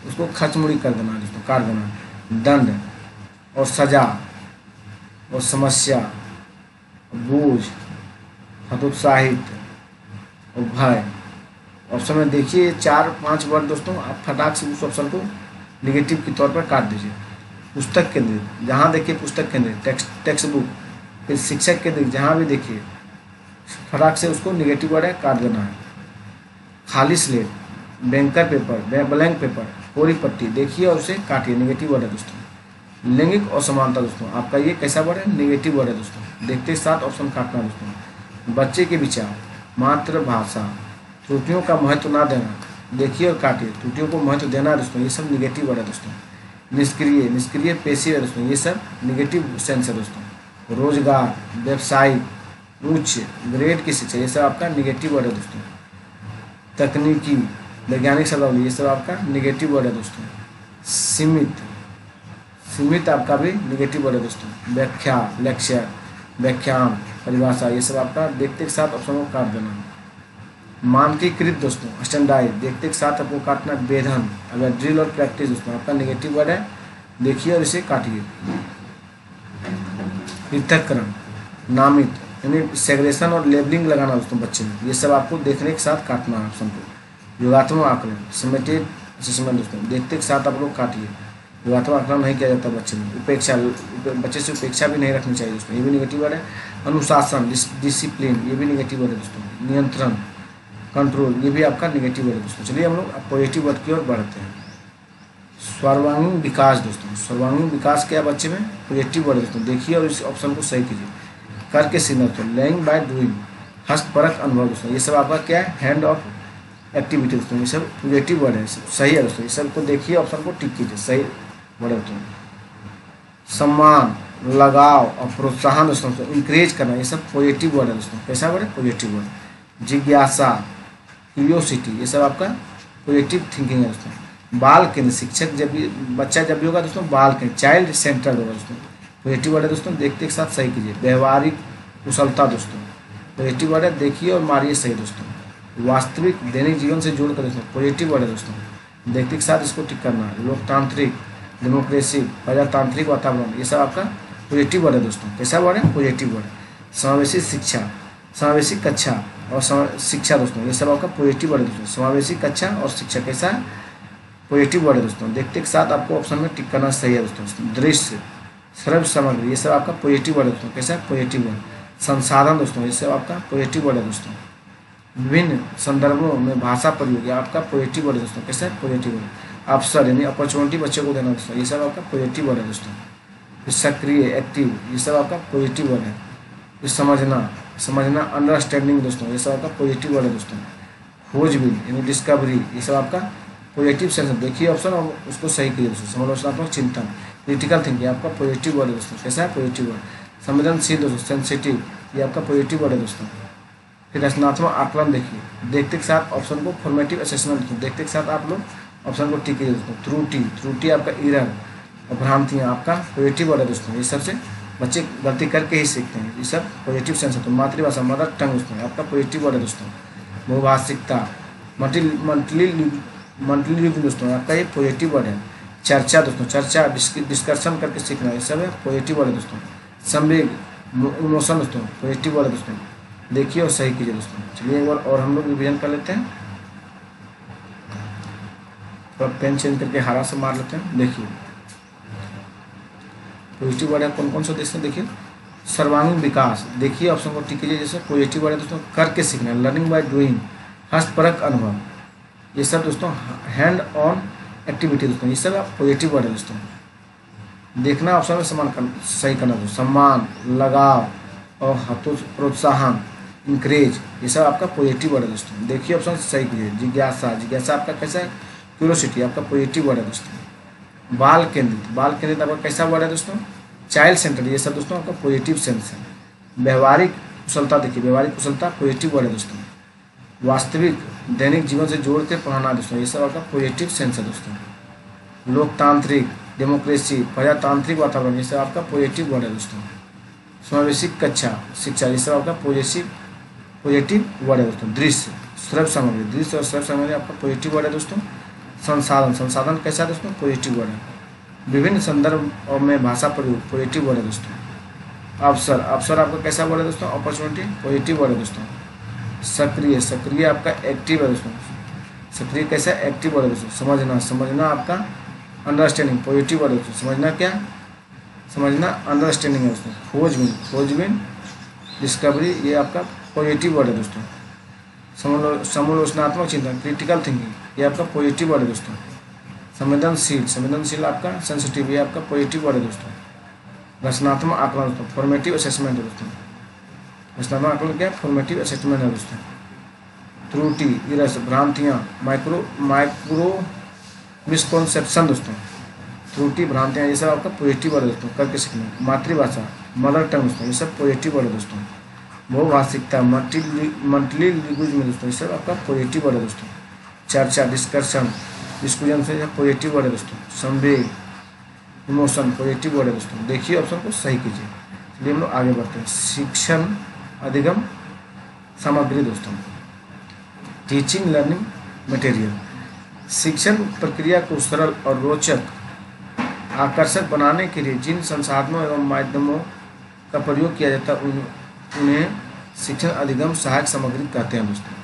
उसको खचमुड़ी कर देना है दोस्तों, काट देना। दंड और सजा और समस्या, बोझ, हतोत्साहित और भय, ऑप्शन में देखिए 4-5 वर्ड दोस्तों, आप फटाक से उस ऑप्शन को निगेटिव के तौर पर काट दीजिए। पुस्तक केंद्रित, जहाँ देखिए पुस्तक केंद्रित, टेक्स्ट बुक, फिर शिक्षक केंद्रित, जहाँ भी देखिए फटाक से उसको निगेटिव वर्ड है काट देना है। खाली स्लेट, बैंकर पेपर, ब्लैंक पेपर, कोरी पट्टी देखिए और उसे काटिए, नेगेटिव वर्ड है दोस्तों। लैंगिक असमानता दोस्तों, आपका ये कैसा वर्ड है, नेगेटिव वर्ड है दोस्तों। देखते साथ ऑप्शन काटना दोस्तों। बच्चे के विचार, मातृभाषा, त्रुटियों का महत्व ना देना, देखिए और काटिए, त्रुटियों को महत्व देना दोस्तों, ये सब नेगेटिव वर्ड है दोस्तों। निष्क्रिय, निष्क्रिय पेशी है दोस्तों, ये सब नेगेटिव सेंस है दोस्तों। रोजगार, व्यवसायिक, उच्च ग्रेड की शिक्षा, ये सब आपका नेगेटिव वर्ड है दोस्तों। तकनीकी, वैज्ञानिक शब्दावली, ये सब आपका नेगेटिव वर्ड है दोस्तों। सीमित, सीमित आपका भी नेगेटिव वर्ड है दोस्तों। व्याख्या, लेक्चर, व्याख्यान, परिभाषा, ये सब आपका देखते के साथ ऑप्शन को काट देना। मानकीकृत दोस्तों, स्टैंडर्डाइज, देखते के साथ आपको काटना। वेधन, अगर ड्रिल और प्रैक्टिस दोस्तों आपका नेगेटिव वर्ड है, देखिए और इसे काटिए। पृथक्करण, नामित यानी सेग्रेशन और लेबलिंग लगाना दोस्तों बच्चे में, ये सब आपको देखने के साथ काटना है ऑप्शन को। योगात्मक आकलन, समेटेड असेसमेंट दोस्तों, देखते के साथ आप लोग काटिए। योगात्मक आकलन नहीं किया जाता बच्चे में। उपेक्षा, बच्चे से उपेक्षा भी नहीं रखनी चाहिए दोस्तों, ये भी नेगेटिव वर्ड है। अनुशासन, डिसिप्लिन, ये भी नेगेटिव वर्ड है दोस्तों। नियंत्रण, कंट्रोल, ये भी आपका नेगेटिव वर्ड है दोस्तों। चलिए हम लोग पॉजिटिव वर्ड की ओर बढ़ते हैं। सर्वांगीण विकास दोस्तों, सर्वांगीण विकास क्या बच्चे में, पॉजिटिव वर्ड है दोस्तों। देखिए और इस ऑप्शन को सही कीजिए। करके सीखना दोस्तों, लर्निंग बाय डूइंग, हस्तपरक अनुभव दोस्तों, ये सब आपका क्या है, हैंड ऑफ एक्टिविटी दोस्तों, ये सब पॉजिटिव वर्ड है, सही है दोस्तों। ये सब को देखिए, ऑप्शन को टिक कीजिए, सही वर्ड है दोस्तों। सम्मान, लगाव और प्रोत्साहन दोस्तों, इंकरेज करना, ये सब पॉजिटिव वर्ड है दोस्तों। कैसा वर्ड है, पॉजिटिव वर्ड। जिज्ञासा, क्यूरियोसिटी, ये सब आपका पॉजिटिव थिंकिंग है दोस्तों। बाल केंद्र, शिक्षक जब भी बच्चा जब भी होगा दोस्तों, बाल केंद्र, चाइल्ड सेंटर्ड होगा दोस्तों, पॉजिटिव वर्ड है दोस्तों। देखते के साथ सही कीजिए। व्यवहारिक कुशलता दोस्तों, पॉजिटिव वर्ड है, देखिए और मारिए सही दोस्तों। वास्तविक, दैनिक जीवन से जोड़कर दोस्तों, पॉजिटिव वर्ड है दोस्तों। देखते के साथ इसको टिक करना है। लोकतांत्रिक, डेमोक्रेसी, प्रजातांत्रिक वातावरण, ये सब आपका पॉजिटिव वर्ड है दोस्तों। कैसा वर्ड है, पॉजिटिव वर्ड। समावेशी शिक्षा, समावेशी कक्षा और शिक्षा दोस्तों, ये सब आपका पॉजिटिव वर्ड है दोस्तों। समावेशी कक्षा और शिक्षा कैसा है, पॉजिटिव वर्ड है दोस्तों। देखते के साथ आपको ऑप्शन में टिक करना सही है दोस्तों। दृश्य, श्रव्य सामग्री, ये सब आपका पॉजिटिव वर्ड है दोस्तों। कैसा है, पॉजिटिव वर्ड। संसाधन दोस्तों, ये सब आपका पॉजिटिव वर्ड है दोस्तों। विभिन्न संदर्भों में भाषा प्रयोग, ये आपका पॉजिटिव वर्ड है दोस्तों। कैसा है, पॉजिटिव वर्ड। अवसर यानी अपॉर्चुनिटी बच्चे को देना दोस्तों, ये सब आपका पॉजिटिव वर्ड है दोस्तों। सक्रिय, एक्टिव, ये सब आपका पॉजिटिव वर्ड है। समझना, समझना, अंडरस्टैंडिंग दोस्तों, ये सब आपका पॉजिटिव वर्ड है दोस्तों। खोजबीन यानी डिस्कवरी, ये सब आपका पॉजिटिव सेंस है। देखिए ऑप्शन और उसको सही कीजिए दोस्तों। समालोचनात्मक चिंतन, क्रिटिकल थिंकिंग, आपका पॉजिटिव वर्ड है दोस्तों। कैसा है, पॉजिटिव वर्ड। संवेदनशील दोस्तों, सेंसिटिव, ये आपका पॉजिटिव वर्ड है दोस्तों। फिर रचनात्मक आकलन, देखिए देखते के साथ ऑप्शन को फॉर्मेटिव असेसमेंट दोस्तों, देखते के साथ आप लोग ऑप्शन को टिक कीजिए दोस्तों। त्रुटि, त्रुटि आपका एरर और भ्रांतियाँ, आपका पॉजिटिव वर्ड है दोस्तों। ये सबसे बच्चे गलती करके ही सीखते हैं, ये सब पॉजिटिव सेंस है। तो मातृभाषा, मदर टंग दोस्तों, आपका पॉजिटिव वर्ड है दोस्तों। बहुभाषिकता, मंथली लिविंग दोस्तों, आपका ये पॉजिटिव वर्ड है। चर्चा दोस्तों, चर्चा, डिस्कशन करके सीखना, ये सब है पॉजिटिव वर्ड है दोस्तों। संवेग, इमोशन दोस्तों, पॉजिटिव वर्ड है दोस्तों। देखिए और सही कीजिए दोस्तों। चलिए एक बार और हम लोग रिवीजन कर लेते हैं। थोड़ा पेन चेंज करके हरा से मार लेते हैं। देखिए पॉजिटिव वर्ड है कौन कौन सा देखते हैं, देखिए सर्वांगीण विकास, देखिए ऑप्शन को टिक कीजिए। जैसे पॉजिटिव वर्ड है दोस्तों, करके सीखना, लर्निंग बाय डूइंग, हस्तपरक अनुभव, ये सब दोस्तों हैंड ऑन एक्टिविटी दोस्तों, ये सब आप पॉजिटिव वर्ड है दोस्तों। देखना ऑप्शन में समान करना, सही करना दोस्तों। सम्मान, लगाव और प्रोत्साहन, इंकरेज, ये सब आपका पॉजिटिव वर्ड है दोस्तों। देखिए ऑप्शन सही कीजिए। जिज्ञासा, जिज्ञासा आपका कैसा है, क्यूरियोसिटी, आपका पॉजिटिव वर्ड है दोस्तों। बाल केंद्रित, बाल केंद्रित आपका कैसा वर्ड है दोस्तों, चाइल्ड सेंटर, ये सब दोस्तों आपका पॉजिटिव सेंस है। व्यवहारिक कुशलता, देखिए व्यवहारिक कुशलता पॉजिटिव वर्ड है दोस्तों। वास्तविक, दैनिक जीवन से जोड़ के पढ़ाना दोस्तों, ये सब आपका पॉजिटिव सेंस है दोस्तों। लोकतांत्रिक, डेमोक्रेसी, प्रजातांत्रिक वातावरण, ये सब आपका पॉजिटिव वर्ड है दोस्तों। समावेशी कक्षा, शिक्षा, ये सब आपका पॉजिटिव वर्ड है दोस्तों। दृश्य, श्रव्य सामग्री, दृश्य और श्रव्य सामग्री आपका पॉजिटिव वर्ड है दोस्तों। संसाधन, संसाधन कैसा है दोस्तों, पॉजिटिव वर्ड है। विभिन्न संदर्भ में भाषा प्रयोग, पॉजिटिव वर्ड है दोस्तों। अवसर, अवसर आपका कैसा वर्ड है दोस्तों, अपॉर्चुनिटी, पॉजिटिव वर्ड है दोस्तों। सक्रिय, सक्रिय आपका एक्टिव है दोस्तों, सक्रिय कैसा है, एक्टिव वर्ड है दोस्तों। समझना, समझना आपका अंडरस्टैंडिंग, पॉजिटिव वर्ड है दोस्तों। समझना क्या, समझना अंडरस्टैंडिंग है दोस्तों। खोजबीन, खोजबीन, डिस्कवरी, ये आपका पॉजिटिव वर्ड है दोस्तों। समालोचनात्मक चिंतन, क्रिटिकल थिंकिंग, ये आपका पॉजिटिव वर्ड है दोस्तों। संवेदनशील आपका सेंसिटिव, ये आपका पॉजिटिव वर्ड है दोस्तों। रचनात्मक आकलन दोस्तों, फॉर्मेटिव असेसमेंट है दोस्तों। रचनात्मक आकलन क्या है? फॉर्मेटिव असेसमेंट है दोस्तों। त्रुटि, इरस, भ्रांतियाँ, माइक्रो मिसकॉन्सेप्शन दोस्तों। त्रुटि, भ्रांतियाँ, ये सब आपका पॉजिटिव वर्ड है दोस्तों। करके सीखना। मातृभाषा, मदर टंग दोस्तों, ये सब पॉजिटिव वर्ड है दोस्तों। बहुभाषिकता, मल्टी लैंग्वेज में दोस्तों, ये सब आपका पॉजिटिव वर्ड है दोस्तों। चर्चा, डिस्कशन, डिस्कशन से पॉजिटिव वर्ड है दोस्तों। संवेग, इमोशन, पॉजिटिव वर्ड है दोस्तों। देखिए ऑप्शन को सही कीजिए। चलिए हम लोग आगे बढ़ते हैं। शिक्षण अधिगम सामग्री दोस्तों, टीचिंग लर्निंग मटेरियल। शिक्षण प्रक्रिया को सरल और रोचक आकर्षक बनाने के लिए जिन संसाधनों एवं माध्यमों का प्रयोग किया जाता है उन्हें शिक्षण अधिगम सहायक सामग्री कहते हैं दोस्तों।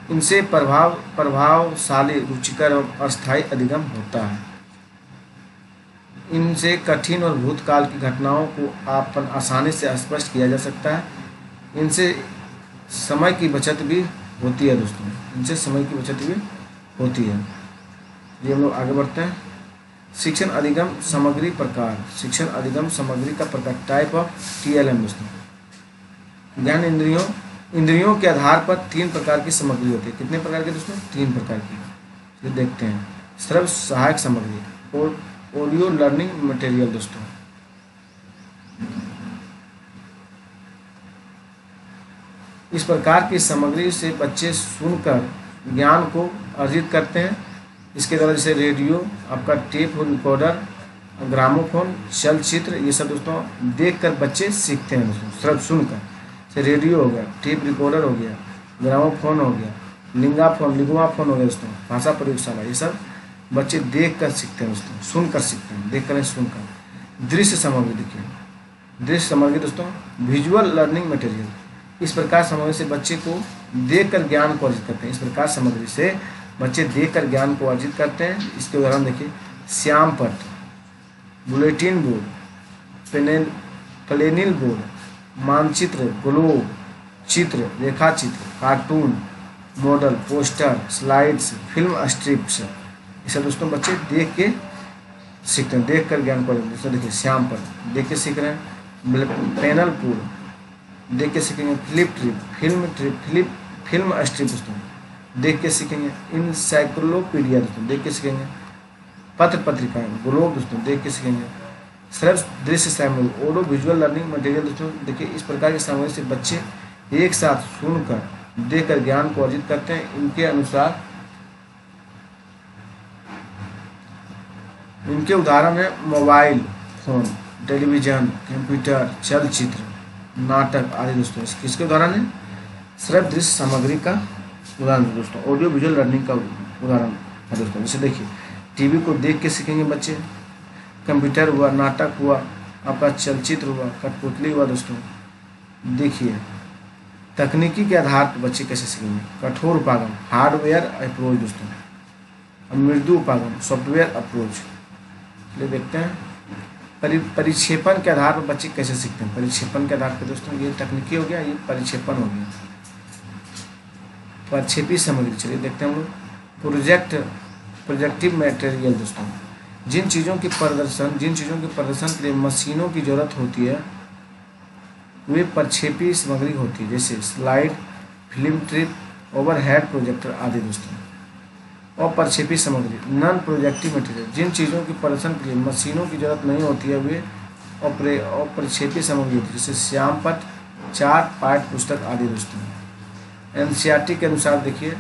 इनसे प्रभावशाली, रुचिकर और अस्थायी अधिगम होता है। इनसे कठिन और भूतकाल की घटनाओं को आसानी से स्पष्ट किया जा सकता है। इनसे समय की बचत भी होती है दोस्तों। इनसे समय की बचत भी होती है। ये हम लोग आगे बढ़ते हैं। शिक्षण अधिगम सामग्री प्रकार। शिक्षण अधिगम सामग्री का प्रकार, टाइप ऑफ TLM दोस्तों। ज्ञान इंद्रियों के आधार पर 3 प्रकार की सामग्री होती है। कितने प्रकार की दोस्तों? 3 प्रकार की। ये देखते हैं। श्रव्य सहायक सामग्री, ऑडियो लर्निंग मटेरियल दोस्तों। इस प्रकार की सामग्री से बच्चे सुनकर ज्ञान को अर्जित करते हैं। इसके द्वारा जैसे रेडियो, आपका टेप रिकॉर्डर, ग्रामोफोन, चलचित्र, ये सब दोस्तों देखकर बच्चे सीखते हैं दोस्तों। सिर्फ सुनकर, जैसे रेडियो हो गया, टेप रिकॉर्डर हो गया, ग्रामोफोन हो गया, लिंगुआफोन हो गया दोस्तों, भाषा प्रयोगशाला, ये सब बच्चे देख कर सीखते हैं दोस्तों, सुनकर सीखते हैं, देख कर नहीं सुनकर। दृश्य सामग्री देखिए, दृश्य सामग्री दोस्तों, विजुअल लर्निंग मटेरियल। इस प्रकार सामग्री से बच्चे को देखकर ज्ञान को अर्जित करते हैं। इस प्रकार सामग्री से बच्चे देखकर ज्ञान को अर्जित करते हैं। इसके उदाहरण देखिए, श्यामपट्ट, बुलेटिन बोर्ड, प्लेनिल बोर्ड, मानचित्र, ग्लोब, चित्र, रेखा चित्र, cartoon, model, poster, slides, film strips, ये सब दोस्तों बच्चे देख के सीखते हैं, देख कर ज्ञान को अर्जित करते हैं। देखिए श्यामपट्ट देख के सीख रहे हैं, पैनल पूर्व देख के सीखेंगे, फिल्म स्ट्रिप दोस्तों देख के सीखेंगे, इंसाइक्लोपीडिया दोस्तों देख के सीखेंगे, पत्र पत्रिकाएं, ग्लोब दोस्तों देख के सीखेंगे। सिर्फ दृश्य सामग्री, ऑडियो विजुअल लर्निंग मटेरियल दोस्तों देखिए, इस प्रकार की सामग्री से बच्चे एक साथ सुनकर देखकर ज्ञान को अर्जित करते हैं। इनके उदाहरण है मोबाइल फोन, टेलीविजन, कंप्यूटर, चलचित्र, नाटक आदि दोस्तों। किसके उदाहरण है? सिर्फ दृश्य सामग्री का उदाहरण है दोस्तों, ऑडियो विजुअल लर्निंग का उदाहरण है दोस्तों। जैसे देखिए, टीवी को देख के सीखेंगे बच्चे, कंप्यूटर हुआ, नाटक हुआ, आपका चलचित्र हुआ, कठपुतली हुआ दोस्तों। देखिए तकनीकी के आधार पर बच्चे कैसे सीखेंगे, कठोर उपागम, हार्डवेयर अप्रोच दोस्तों, मृदु उपागम, सॉफ्टवेयर अप्रोच। चलिए देखते हैं, परिक्षेपण के आधार पर बच्चे कैसे सीखते हैं। परिक्षेपण के आधार पर दोस्तों, ये तकनीकी हो गया, ये परिक्षेपण हो गया। प्रक्षेपी सामग्री, चलिए देखते हैं हम लोग। प्रोजेक्टिव मटेरियल दोस्तों, जिन चीज़ों के प्रदर्शन के लिए मशीनों की जरूरत होती है वे प्रक्षेपी सामग्री होती है, जैसे slide, film trip, overhead projector आदि दोस्तों। और प्रक्षेपी सामग्री, नॉन प्रोजेक्टिव मटेरियल, जिन चीज़ों के प्रदर्शन के लिए मशीनों की जरूरत नहीं होती है वे अप्रक्षेपी सामग्री होती है, जैसे श्यामपट्ट, चार्ट, पाठ्य पुस्तक आदि दोस्तों। NCERT के अनुसार देखिए,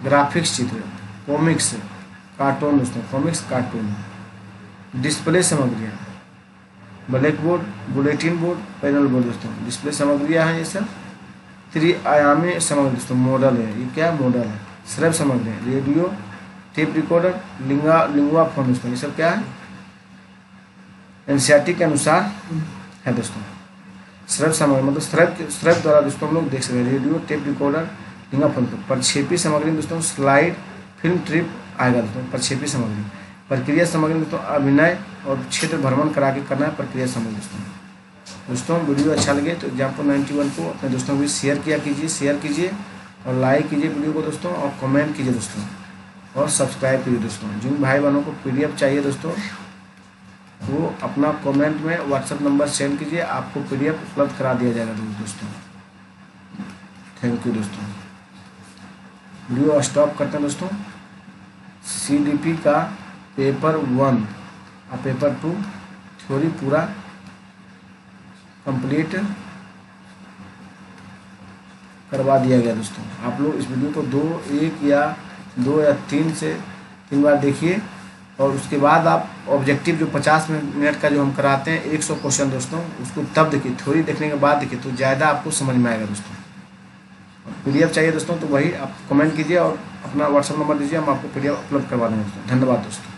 ग्राफिक्स चित्र, कॉमिक्स, कार्टून दोस्तों, कॉमिक्स कार्टून। डिस्प्ले सामग्रियाँ, black board, bulletin board, panel board दोस्तों, डिस्प्ले सामग्रियाँ हैं ये सब। 3 आयामी सामग्री दोस्तों, मॉडल है, ये क्या मॉडल है। श्रव्य सामग्री, रेडियो, टेप रिकॉर्डर, लिंगुआफोन दोस्तों, ये सब क्या है, NCERT के अनुसार है दोस्तों। श्रव्य सामग्री मतलब श्रव्य द्वारा दोस्तों हम लोग देख सकते हैं, रेडियो, टेप रिकॉर्डर, लिंगुआफोन। प्रक्षेपी सामग्री दोस्तों, स्लाइड, फिल्म ट्रिप आएगा दोस्तों, प्रक्षेपी सामग्री। प्रक्रिया सामग्री दोस्तों, अभिनय और क्षेत्र भ्रमण करा के करना है प्रक्रिया सामग्री दोस्तों। वीडियो अच्छा लगे तो एग्जाम्पल 91 को अपने दोस्तों को शेयर कीजिए और लाइक कीजिए वीडियो को दोस्तों, और कमेंट कीजिए दोस्तों। और सब्सक्राइब कीजिए दोस्तों। जिन भाई बहनों को PDF चाहिए दोस्तों वो अपना कमेंट में व्हाट्सएप नंबर सेंड कीजिए, आपको PDF उपलब्ध करा दिया जाएगा दोस्तों। थैंक यू दोस्तों। वीडियो स्टॉप करते हैं दोस्तों। CDP का पेपर 1 और पेपर 2 थ्योरी पूरा कंप्लीट करवा दिया गया दोस्तों। आप लोग इस वीडियो को 2 या 3 बार देखिए और उसके बाद आप ऑब्जेक्टिव जो 50 मिनट का जो हम कराते हैं 100 क्वेश्चन दोस्तों, उसको तब देखिए, थ्योरी देखने के बाद देखिए तो ज़्यादा आपको समझ में आएगा दोस्तों। PDF चाहिए दोस्तों तो वही आप कमेंट कीजिए और अपना व्हाट्सएप नंबर दीजिए, हम आपको PDF उपलब्ध करवा देंगे दोस्तों। धन्यवाद दोस्तों।